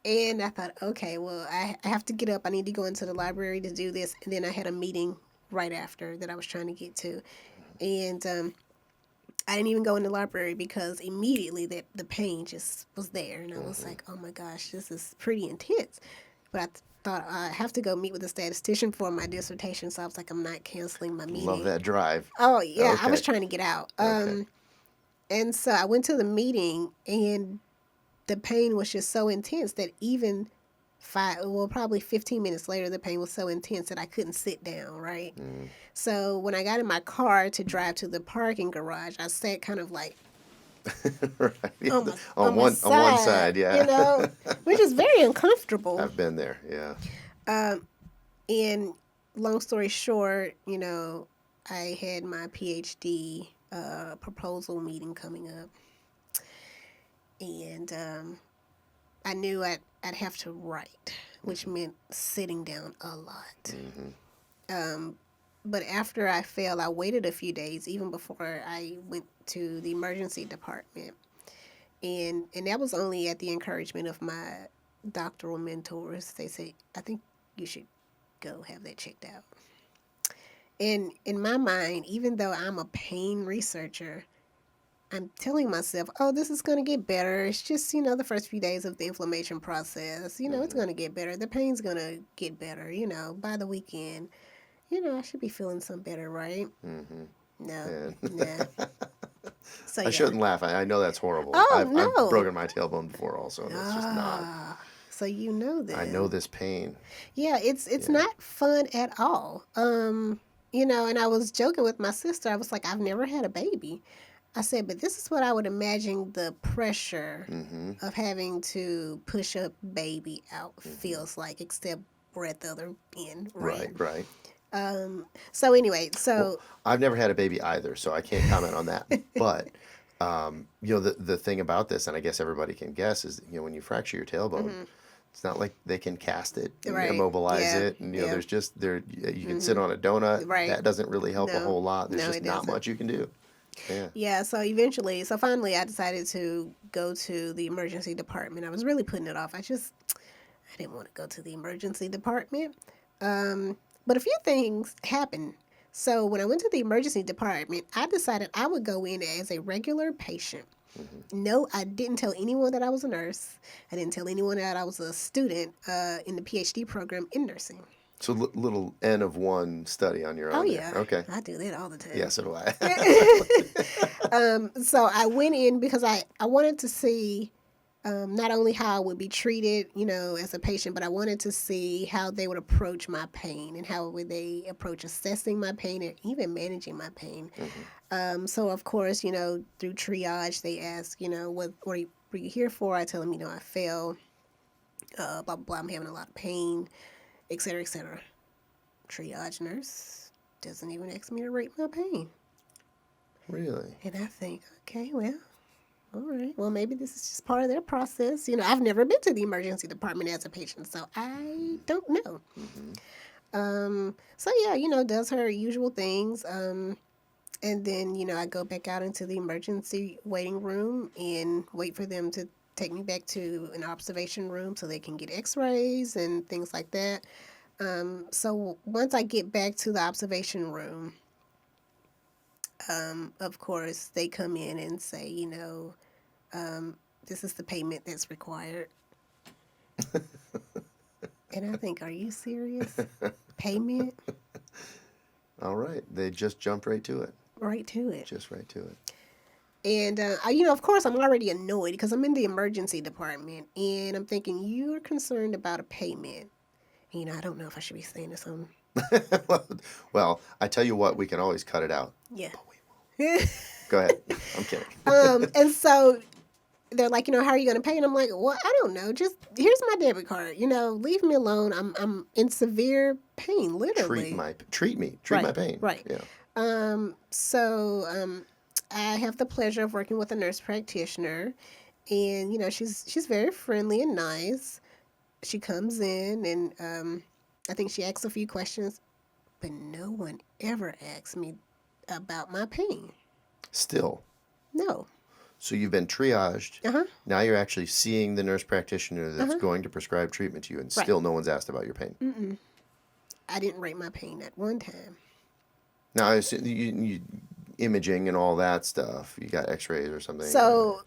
And I thought, okay, well, I have to get up. I need to go into the library to do this. And then I had a meeting right after that I was trying to get to. And I didn't even go in the library because immediately the pain just was there. And I was like, oh, my gosh, this is pretty intense. But I thought I have to go meet with a statistician for my dissertation. So I was like, I'm not canceling my meeting.
Love that drive.
Oh, yeah.
Okay.
I was trying to get out. And so I went to the meeting, and the pain was just so intense that even probably 15 minutes later, the pain was so intense that I couldn't sit down, right? So when I got in my car to drive to the parking garage, I sat kind of like
Right.
On my side,
on one side, yeah.
Which is very uncomfortable.
I've been there, yeah.
And long story short, I had my PhD proposal meeting coming up, and I knew I'd have to write, which meant sitting down a lot. But after I failed, I waited a few days, even before I went to the emergency department, and that was only at the encouragement of my doctoral mentors. They said, "I think you should go have that checked out." And in my mind, even though I'm a pain researcher, I'm telling myself, oh, this is going to get better. It's just, the first few days of the inflammation process. It's going to get better. The pain's going to get better, by the weekend. I should be feeling some better, right? Mm-hmm. No. Nah. So,
I shouldn't laugh. I know that's horrible.
Oh, no.
I've broken my tailbone before also. And it's just not.
So you know this.
I know this pain.
Yeah, it's not fun at all. And I was joking with my sister. I was like, I've never had a baby. I said, but this is what I would imagine the pressure of having to push a baby out feels like, except we're at the other end.
Right.
So anyway,
I've never had a baby either, so I can't comment on that. But the thing about this, and I guess everybody can guess, is when you fracture your tailbone, it's not like they can cast it and immobilize it, and there's just you can sit on a donut.
Right.
That doesn't really help a whole lot. There's just not
doesn't.
much you can do. Yeah.
Yeah. So finally, I decided to go to the emergency department. I was really putting it off. I didn't want to go to the emergency department. But a few things happened. So when I went to the emergency department, I decided I would go in as a regular patient. No, I didn't tell anyone that I was a nurse. I didn't tell anyone that I was a student in the PhD program in nursing.
So little N of one study on your own.
Oh, yeah.
There. Okay.
I do that all the time.
Yeah, so do I.
So I went in because I wanted to see not only how I would be treated, as a patient, but I wanted to see how they would approach my pain and how would they approach assessing my pain and even managing my pain. So, of course, through triage, they ask, what were you here for? I tell them, I fell, blah, blah, blah, I'm having a lot of pain, et cetera, et cetera. Triage nurse doesn't even ask me to rate my pain.
Really?
And I think, okay, well, all right. Well, maybe this is just part of their process. I've never been to the emergency department as a patient, so I don't know. So, yeah, does her usual things. And then, I go back out into the emergency waiting room and wait for them to take me back to an observation room so they can get Xrays and things like that. So once I get back to the observation room, of course, they come in and say, this is the payment that's required. And I think, are you serious? Payment?
All right. They just jumped right to it.
Right to it.
Just right to it.
And, of course, I'm already annoyed because I'm in the emergency department. And I'm thinking, you're concerned about a payment. And, I don't know if I should be saying this on...
Well, I tell you what, we can always cut it out.
Yeah.
But we won't. Go ahead. I'm kidding.
And so they're like, how are you going to pay? And I'm like, well, I don't know. Just here's my debit card. Leave me alone. I'm in severe pain, literally.
Treat my pain.
Right.
Yeah.
So I have the pleasure of working with a nurse practitioner, and she's very friendly and nice. She comes in and I think she asks a few questions, but no one ever asks me about my pain.
Still?
No.
So you've been triaged. Now you're actually seeing the nurse practitioner that's going to prescribe treatment to you, and still no one's asked about your pain.
Mm-mm. I didn't rate my pain at one time.
Now, I assume you imaging and all that stuff. You got X-rays or something.
So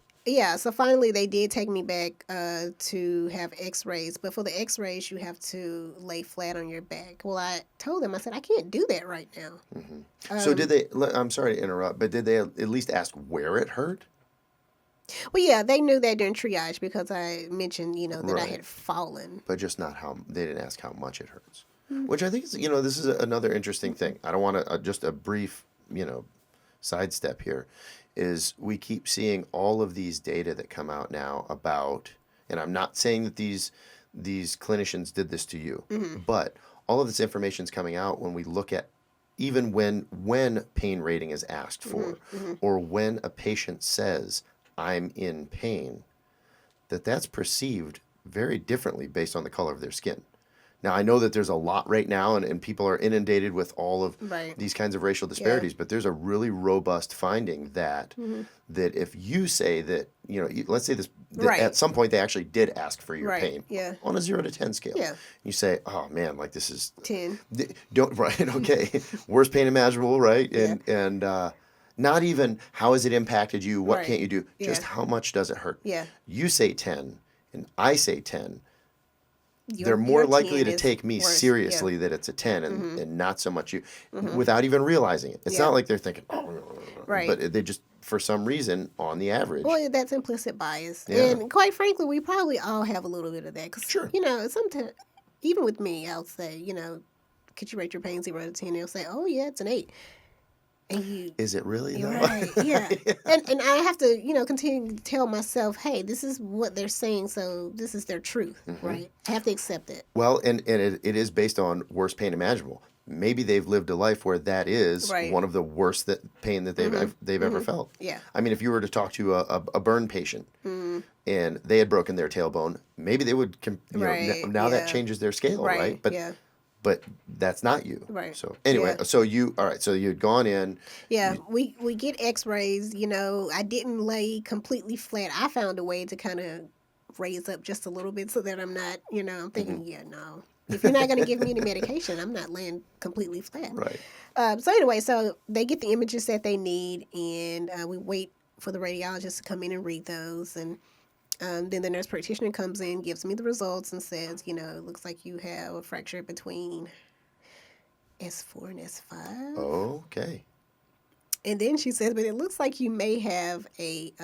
finally they did take me back to have X-rays. But for the X-rays, you have to lay flat on your back. Well, I told them, I said, I can't do that right now.
So did they, I'm sorry to interrupt, but did they at least ask where it hurt?
Well, yeah, they knew that during triage because I mentioned, that I had fallen.
But just not they didn't ask how much it hurts. Which I think is, this is another interesting thing. I don't want to, just a brief, sidestep here, is we keep seeing all of these data that come out now about, and I'm not saying that these clinicians did this to you, but all of this information is coming out when we look at even when pain rating is asked for, or when a patient says, I'm in pain, that's perceived very differently based on the color of their skin. Now, I know that there's a lot right now, and people are inundated with all of these kinds of racial disparities, but there's a really robust finding that that if you say that, let's say this, that at some point they actually did ask for your pain on a 0 to 10 scale. Yeah. You say, oh man, like this is
10.
Okay. Worst pain imaginable, right? And not even how has it impacted you, what can't you do, just how much does it hurt? Yeah. You say 10, and I say 10. They're more likely to take me seriously that it's a 10 and not so much you, without even realizing it. It's not like they're thinking, but they just, for some reason, on the average.
Well, that's implicit bias. Yeah. And quite frankly, we probably all have a little bit of that. Cause, sometimes, even with me, I'll say, could you rate your pain 0 to 10? They'll say, oh, yeah, it's an 8. And
is it really though?
Right, yeah. And I have to, continue to tell myself, hey, this is what they're saying, so this is their truth, right? I have to accept it.
Well, and it is based on worst pain imaginable. Maybe they've lived a life where that is one of the worst pain that they've ever felt. Yeah. I mean, if you were to talk to a burn patient and they had broken their tailbone, maybe they would, now that changes their scale, right? But that's not you. Right. So anyway, so you had gone in.
Yeah, we get Xrays, I didn't lay completely flat. I found a way to kind of raise up just a little bit so that I'm not, I'm thinking, no. If you're not going to give me any medication, I'm not laying completely flat. Right. So anyway, so they get the images that they need, and we wait for the radiologist to come in and read those, and then the nurse practitioner comes in, gives me the results, and says, it looks like you have a fracture between S4 and S5.
Okay.
And then she says, but it looks like you may have a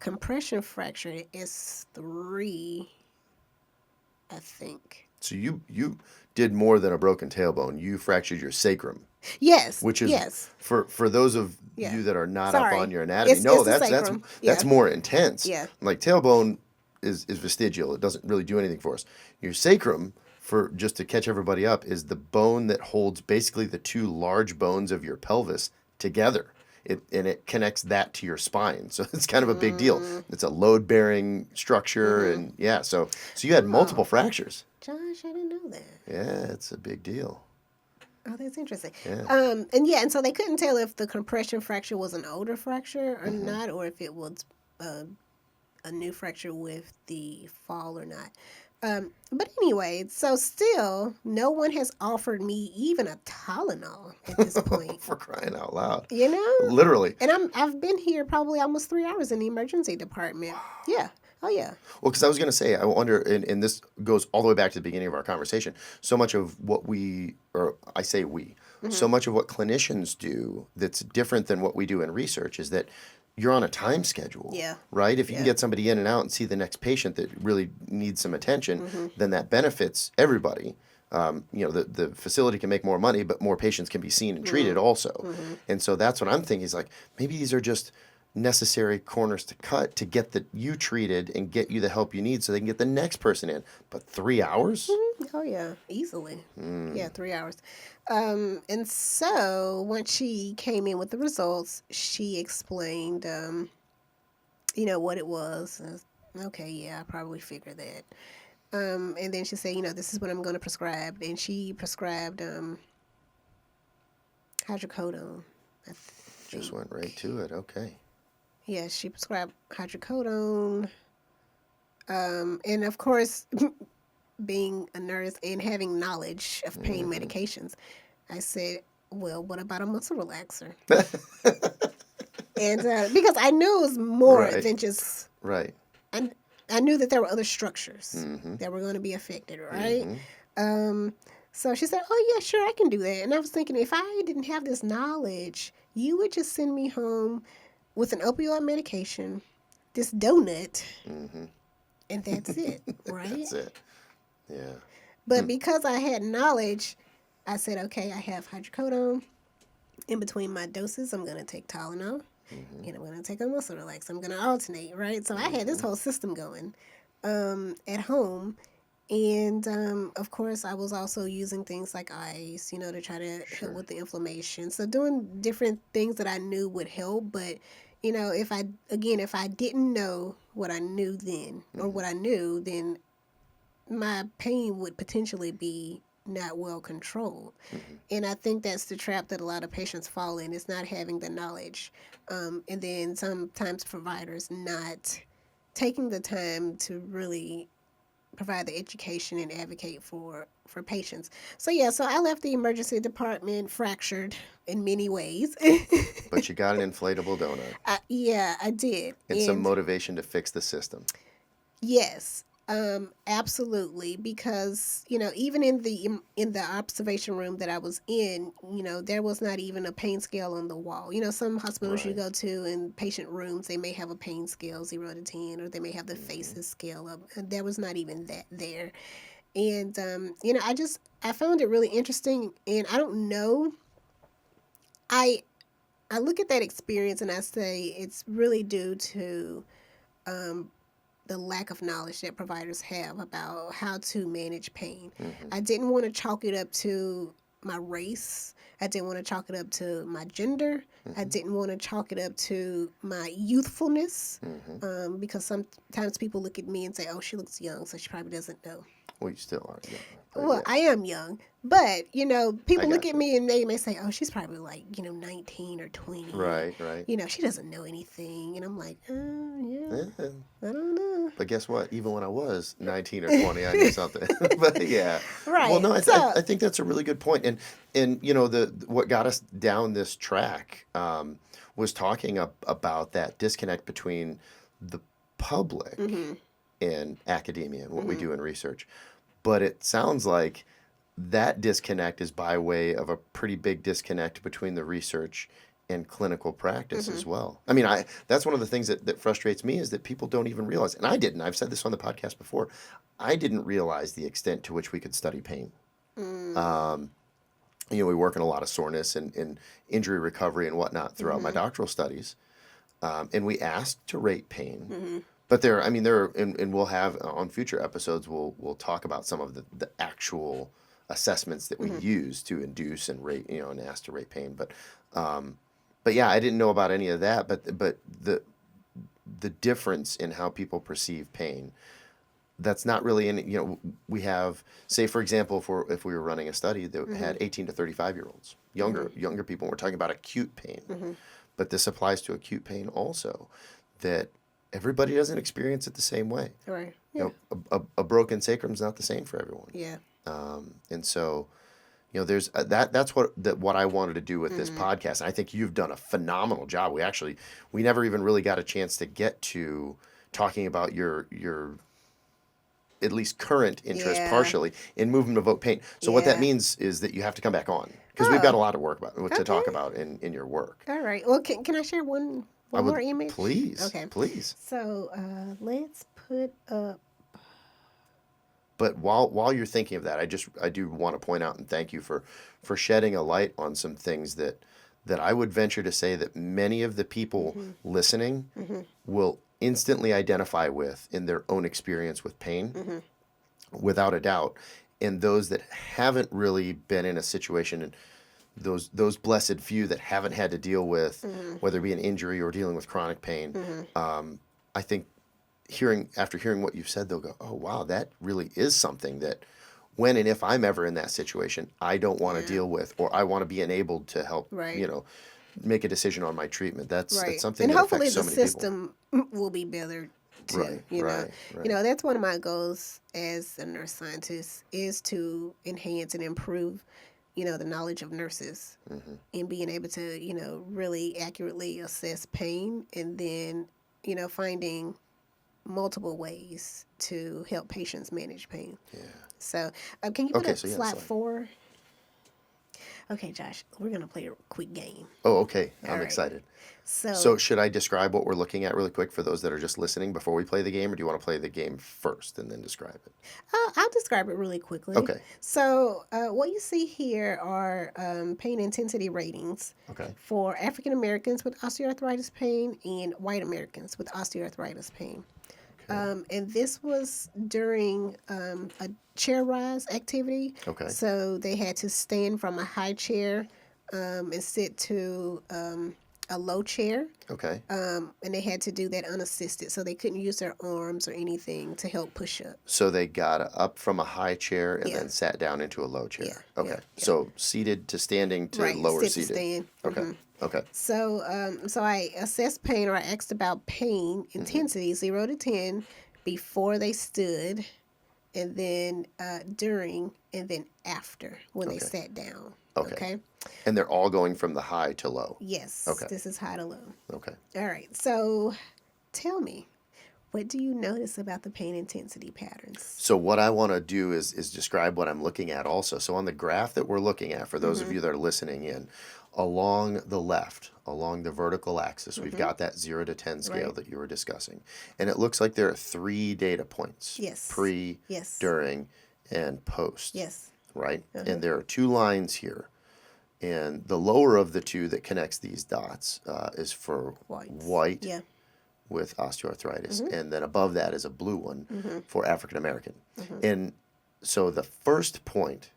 compression fracture at S3, I think.
So you did more than a broken tailbone. You fractured your sacrum.
Yes.
Which is for those of you that are not up on your anatomy. That's more intense. Yeah. Like tailbone is vestigial. It doesn't really do anything for us. Your sacrum, for just to catch everybody up, is the bone that holds basically the two large bones of your pelvis together. It connects that to your spine. So it's kind of a big deal. It's a load-bearing structure, and so you had multiple fractures.
Josh, I didn't know that.
Yeah, it's a big deal.
Oh, that's interesting. Yeah. And so they couldn't tell if the compression fracture was an older fracture or not, or if it was a new fracture with the fall or not. But anyway, so still, no one has offered me even a Tylenol at this point.
For crying out loud.
Literally. And I've been here probably almost 3 hours in the emergency department. Wow. Yeah. Oh, yeah.
Well, because I was going to say, I wonder, and this goes all the way back to the beginning of our conversation, so much of what so much of what clinicians do that's different than what we do in research is that you're on a time schedule, right? If you can get somebody in and out and see the next patient that really needs some attention, then that benefits everybody. The facility can make more money, but more patients can be seen and treated also. And so that's what I'm thinking is like, maybe these are just necessary corners to cut to get you treated and get you the help you need so they can get the next person in. But 3 hours?
Oh, yeah, easily. Yeah, 3 hours. And so once she came in with the results, she explained, what it was. Okay, yeah, I probably figured that. And then she said, this is what I'm going to prescribe. And she prescribed hydrocodone.
Just went right to it. Okay.
Yeah, she prescribed hydrocodone. And of course, being a nurse and having knowledge of pain medications, I said, well, what about a muscle relaxer? And because I knew it was more than just... Right. I knew that there were other structures that were going to be affected, right? So she said, oh, yeah, sure, I can do that. And I was thinking, if I didn't have this knowledge, you would just send me home with an opioid medication, this donut, and that's it, right?
That's it.
Yeah. But because I had knowledge, I said, okay, I have hydrocodone. in between my doses, I'm going to take Tylenol, and I'm going to take a muscle relax. I'm going to alternate, right? So I had this whole system going at home. And of course, I was also using things like ice, to try to help with the inflammation. So doing different things that I knew would help. But, if I didn't know what I knew then, or what I knew, then my pain would potentially be not well controlled. And I think that's the trap that a lot of patients fall in, is not having the knowledge. And then sometimes providers not taking the time to really provide the education and advocate for patients. So I left the emergency department fractured in many ways.
But you got an inflatable donut.
I did.
And some motivation to fix the system.
Yes. Absolutely, because even in the observation room that I was in, there was not even a pain scale on the wall. Some hospitals you go to in patient rooms, they may have a pain scale 0 to 10, or they may have the FACES scale up. And there was not even that there. And I found it really interesting, and I don't know. I look at that experience and I say it's really due to the lack of knowledge that providers have about how to manage pain. I didn't want to chalk it up to my race. I didn't want to chalk it up to my gender. I didn't want to chalk it up to my youthfulness, because sometimes people look at me and say, oh, she looks young, so she probably doesn't know.
Well, you still are young.
Well, I am young, but, people look at me and they may say, oh, she's probably like, 19 or 20.
Right.
She doesn't know anything. And I'm like, yeah, I don't know.
But guess what? Even when I was 19 or 20, I knew something. But yeah.
Right.
Well, no, I think that's a really good point. And what got us down this track was talking about that disconnect between the public and academia and what we do in research. But it sounds like that disconnect is by way of a pretty big disconnect between the research and clinical practice as well. I mean, that's one of the things that frustrates me, is that people don't even realize, and I didn't, I've said this on the podcast before, I didn't realize the extent to which we could study pain. We work in a lot of soreness and injury recovery and whatnot throughout my doctoral studies. And we asked to rate pain. But and we'll have on future episodes, we'll talk about some of the actual assessments that we use to induce and rate, and ask to rate pain. But yeah, I didn't know about any of that. But the difference in how people perceive pain, that's not really we have, say for example, if we were running a study that had 18 to 35-year-olds, younger people, we're talking about acute pain. But this applies to acute pain also, that everybody doesn't experience it the same way.
Right. Yeah.
A broken sacrum is not the same for everyone.
Yeah.
And so, there's that's what I wanted to do with this podcast. And I think you've done a phenomenal job. We never even really got a chance to get to talking about your at least current interest partially in movement of vote pain. So what that means is that you have to come back on, because we've got a lot of work to talk about in your work.
All right. Well, can I share one more image?
Please.
Okay.
Please.
So let's put up.
But while you're thinking of that, I do want to point out and thank you for shedding a light on some things that I would venture to say that many of the people listening will instantly identify with in their own experience with pain, without a doubt. And those that haven't really been in a situation, and those blessed few that haven't had to deal with whether it be an injury or dealing with chronic pain, I think after hearing what you've said, they'll go, oh wow, that really is something that when and if I'm ever in that situation, I don't want to deal with, or I want to be enabled to help make a decision on my treatment. That's something
and
that
hopefully
affects so
the
many
system will be better too.
Right.
That's one of my goals as a nurse scientist, is to enhance and improve the knowledge of nurses, and being able to really accurately assess pain, and then finding multiple ways to help patients manage pain. Yeah. So can you put up slide 4? Okay, Josh, we're going to play a quick game.
Oh, okay. I'm
All right.
excited.
So,
So should I describe what we're looking at really quick for those that are just listening before we play the game, or do you want to play the game first and then describe it?
I'll describe it really quickly.
Okay.
So, what you see here are pain intensity ratings
Okay.
for African Americans with osteoarthritis pain and white Americans with osteoarthritis pain. And this was during a chair rise activity.
Okay.
So they had to stand from a high chair and sit to a low chair.
Okay.
And they had to do that unassisted. So they couldn't use their arms or anything to help push up.
So they got up from a high chair and
Yeah.
then sat down into a low chair.
Yeah,
Okay.
yeah.
So seated to standing to
Right,
lower
sit to
seated.
stand.
Okay. Okay.
So, so I assessed pain, or I asked about pain intensity, 0 to 10, before they stood, and then during, and then after when they sat down.
Okay. And they're all going from the high to low.
Yes.
Okay.
This is high to low.
Okay.
All right. So, tell me, what do you notice about the pain intensity patterns?
So what I want to do is describe what I'm looking at also. So on the graph that we're looking at, for those of you that are listening in, along the left, along the vertical axis, we've got that 0 to 10 scale
Right.
that you were discussing. And it looks like there are 3 data points.
Yes.
Pre,
Yes.
during, and post.
Yes.
Right? And there are 2 lines here. And the lower of the 2 that connects these dots is for
Whites.
white
Yeah.
with osteoarthritis. And then above that is a blue one for African American. And so the first point,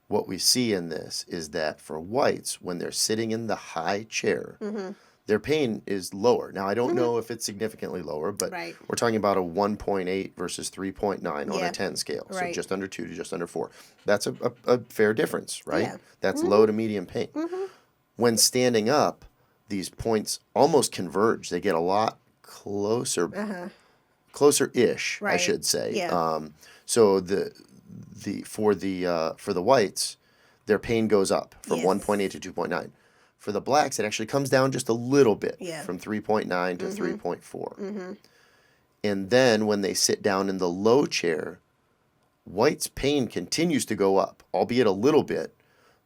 what we see in this is that for whites, when they're sitting in the high chair, their pain is lower. Now, I don't know if it's significantly lower, but
Right.
we're talking about a 1.8 versus 3.9 on
Yeah.
a 10 scale. So
Right.
just under 2 to just under 4. That's a fair difference, right?
Yeah.
That's low to medium pain. When standing up, these points almost converge. They get a lot closer, closer-ish, I
Right.
should say.
Yeah.
So for the whites, their pain goes up from
Yes.
1.8 to 2.9. For the blacks, it actually comes down just a little bit,
Yeah.
from 3.9 to 3.4. And then when they sit down in the low chair, white's pain continues to go up, albeit a little bit,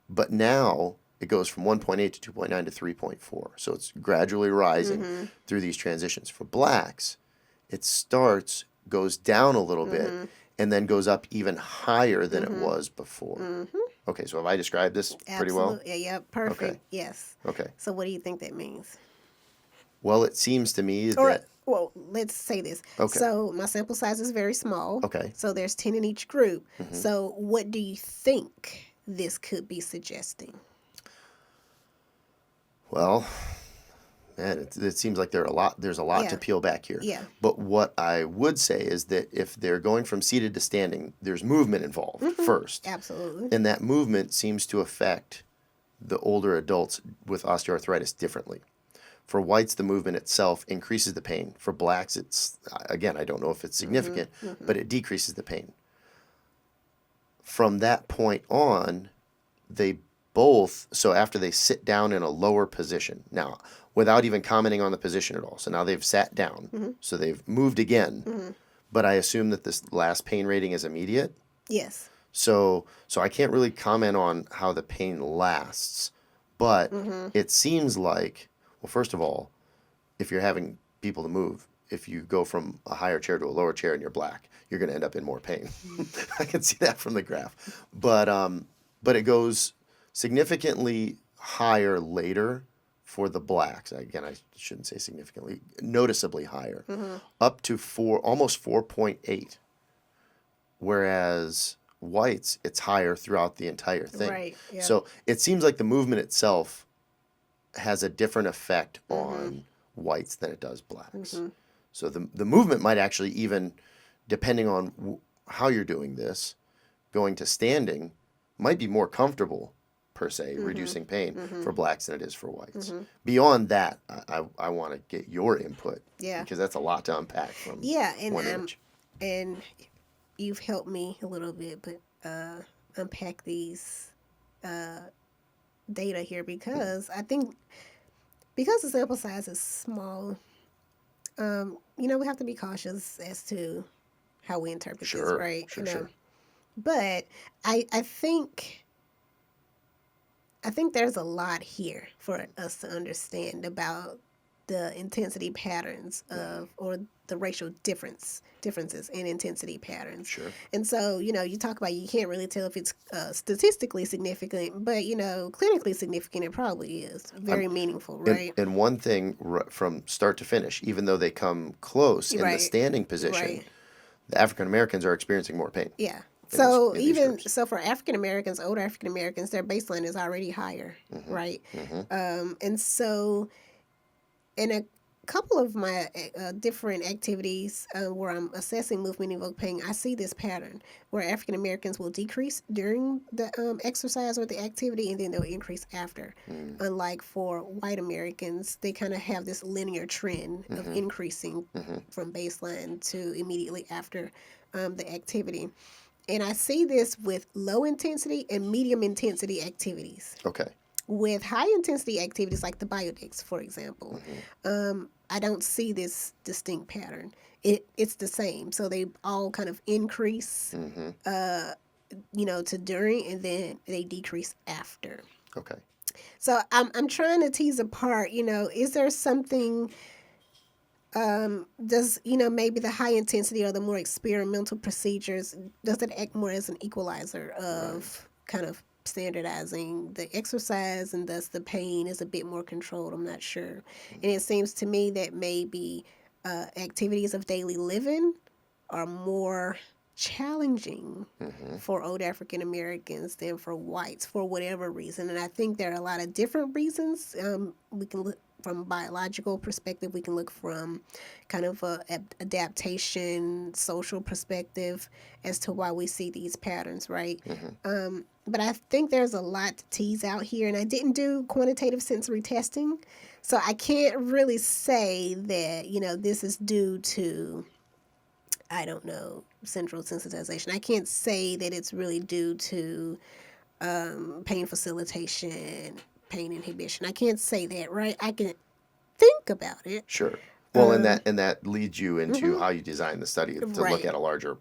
but now it goes from 1.8 to 2.9 to 3.4. So it's gradually rising through these transitions. For blacks, it goes down a little bit, and then goes up even higher than it was before. Okay, so have I described this pretty well?
Absolutely. Yeah, perfect.
Okay.
Yes.
Okay.
So, what do you think that means?
Well, it seems to me
Or,
that...
well, let's say this.
Okay.
So, my sample size is very small.
Okay.
So, there's 10 in each group. So, what do you think this could be suggesting?
Well, man, it seems like there's a lot
Yeah.
to peel back here.
Yeah.
But what I would say is that if they're going from seated to standing, there's movement involved first.
Absolutely.
And that movement seems to affect the older adults with osteoarthritis differently. For whites, the movement itself increases the pain. For blacks, it's, again, I don't know if it's significant, but it decreases the pain. From that point on, so after they sit down in a lower position, now, without even commenting on the position at all, so now they've sat down, so they've moved again, but I assume that this last pain rating is immediate.
Yes.
So I can't really comment on how the pain lasts, but it seems like, well, first of all, if you're having people to move, if you go from a higher chair to a lower chair and you're black, you're going to end up in more pain. I can see that from the graph. But it goes significantly higher later for the blacks. Again, I shouldn't say significantly, noticeably higher, up to almost 4.8. Whereas whites, it's higher throughout the entire thing.
Right. Yeah.
So it seems like the movement itself has a different effect on whites than it does blacks. So the movement might actually even, depending on how you're doing this, going to standing might be more comfortable per se, reducing pain for blacks than it is for whites. Beyond that, I want to get your input.
Yeah.
Because that's a lot to unpack from
Yeah,
one image.
and you've helped me a little bit, but unpack these data here, because I think because the sample size is small, we have to be cautious as to how we interpret this, right?
Sure.
But I think I think there's a lot here for us to understand about the intensity patterns of, or the racial differences in intensity patterns.
Sure.
And so, you talk about you can't really tell if it's statistically significant, but, clinically significant, it probably is. Very meaningful, right?
And one thing from start to finish, even though they come close in the
Right.
standing position,
Right.
the African Americans are experiencing more pain.
Yeah.
in
So
these groups.
for African Americans, older African Americans, their baseline is already higher, right? And so in a couple of my different activities where I'm assessing movement evoked pain, I see this pattern where African Americans will decrease during the exercise or the activity, and then they'll increase after. Unlike for white Americans, they kind of have this linear trend of increasing from baseline to immediately after the activity. And I see this with low intensity and medium intensity activities.
Okay.
With high intensity activities like the biodex, for example, I don't see this distinct pattern. It's the same. So they all kind of increase, to during, and then they decrease after.
Okay.
So I'm trying to tease apart, is there something, does, maybe the high intensity or the more experimental procedures, does it act more as an equalizer of kind of standardizing the exercise, and thus the pain is a bit more controlled? I'm not sure. And it seems to me that maybe activities of daily living are more challenging for old African Americans than for whites for whatever reason. And I think there are a lot of different reasons. We can look from a biological perspective, we can look from kind of a adaptation, social perspective as to why we see these patterns, right? But I think there's a lot to tease out here, and I didn't do quantitative sensory testing, so I can't really say that, this is due to, I don't know, central sensitization. I can't say that it's really due to pain facilitation, pain inhibition. I can't say that, right? I can think about it.
Sure. Well, and that leads you into how you design the study to look at a larger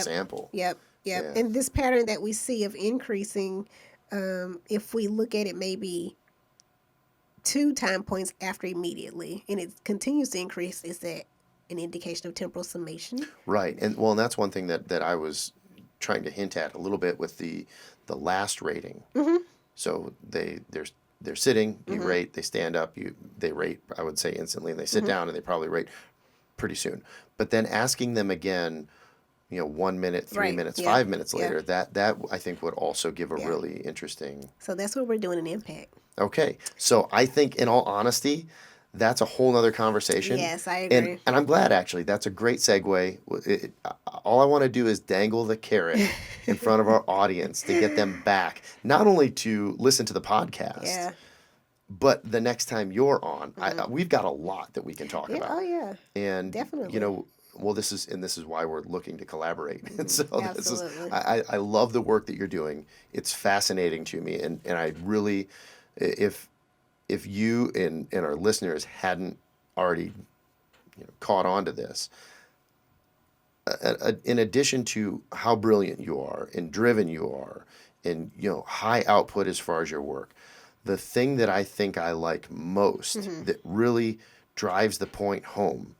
sample.
Yep. Yeah. And this pattern that we see of increasing, if we look at it maybe 2 time points after immediately, and it continues to increase, is that an indication of temporal summation? Right.
And that's one thing that I was trying to hint at a little bit with the last rating. So they're sitting, you rate, they stand up, they rate, I would say, instantly, and they sit down, and they probably rate pretty soon. But then asking them again, 1 minute, 3 minutes, 5 minutes later, that I think would also give a really interesting.
So that's what we're doing in Impact.
Okay. So I think, in all honesty, that's a whole nother conversation.
Yes, I agree.
And I'm glad, actually. That's a great segue. All I want to do is dangle the carrot in front of our audience to get them back, not only to listen to the podcast, but the next time you're on. We've got a lot that we can talk about.
Oh, yeah.
And,
definitely.
This is why we're looking to collaborate. And so
Absolutely.
I love the work that you're doing. It's fascinating to me. And I really, if you and our listeners hadn't already caught on to this, in addition to how brilliant you are and driven you are and high output as far as your work, the thing that I think I like most that really drives the point home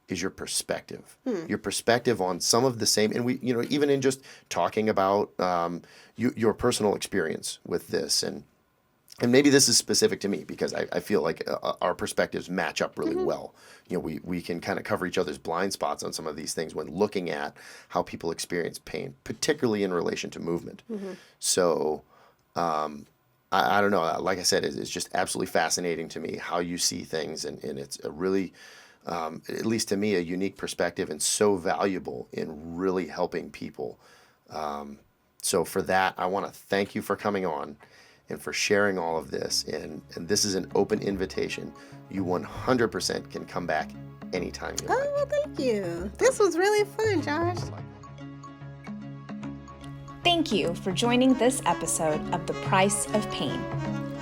is your perspective. Your perspective on some of the same, and we, even in just talking about your personal experience with this, and maybe this is specific to me because I feel like our perspectives match up really well. We can kind of cover each other's blind spots on some of these things when looking at how people experience pain, particularly in relation to movement. So I don't know. Like I said, it's just absolutely fascinating to me how you see things, and it's a really, at least to me, a unique perspective and so valuable in really helping people. So for that, I want to thank you for coming on and for sharing all of this. And this is an open invitation. You 100% can come back anytime you like.
Oh, well, thank you. This was really fun, Josh.
Thank you for joining this episode of The Price of Pain.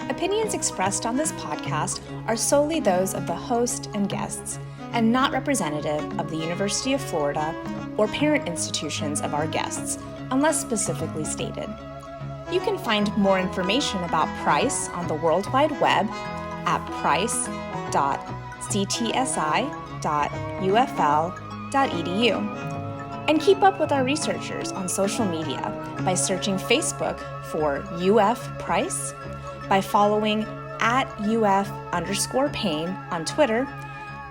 Opinions expressed on this podcast are solely those of the host and guests, and not representative of the University of Florida or parent institutions of our guests, unless specifically stated. You can find more information about Price on the World Wide Web at price.ctsi.ufl.edu. And keep up with our researchers on social media by searching Facebook for UF Price, by following at UF_Pain on Twitter,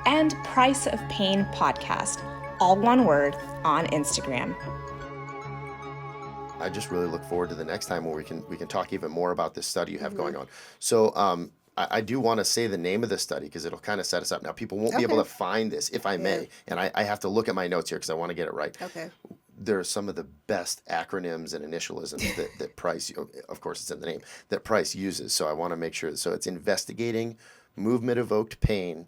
and Price of Pain Podcast, all one word, on Instagram.
I just really look forward to the next time where we can talk even more about this study you have going on. So I do want to say the name of the study because it'll kind of set us up. Now, people won't be able to find this, if I may, and I have to look at my notes here because I want to get it right.
Okay.
There are some of the best acronyms and initialisms that Price, of course it's in the name, that Price uses. So I want to make sure. So it's investigating movement-evoked pain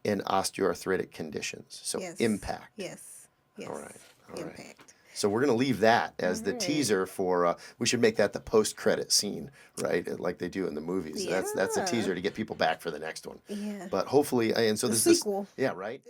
in osteoarthritic conditions. So impact.
Yes.
All right.
Impact.
So we're going to leave that as the teaser for, we should make that the post-credit scene, right? Like they do in the movies.
Yeah.
That's a teaser to get people back for the next one.
Yeah.
But hopefully, and so
The
this is
sequel.
yeah, right?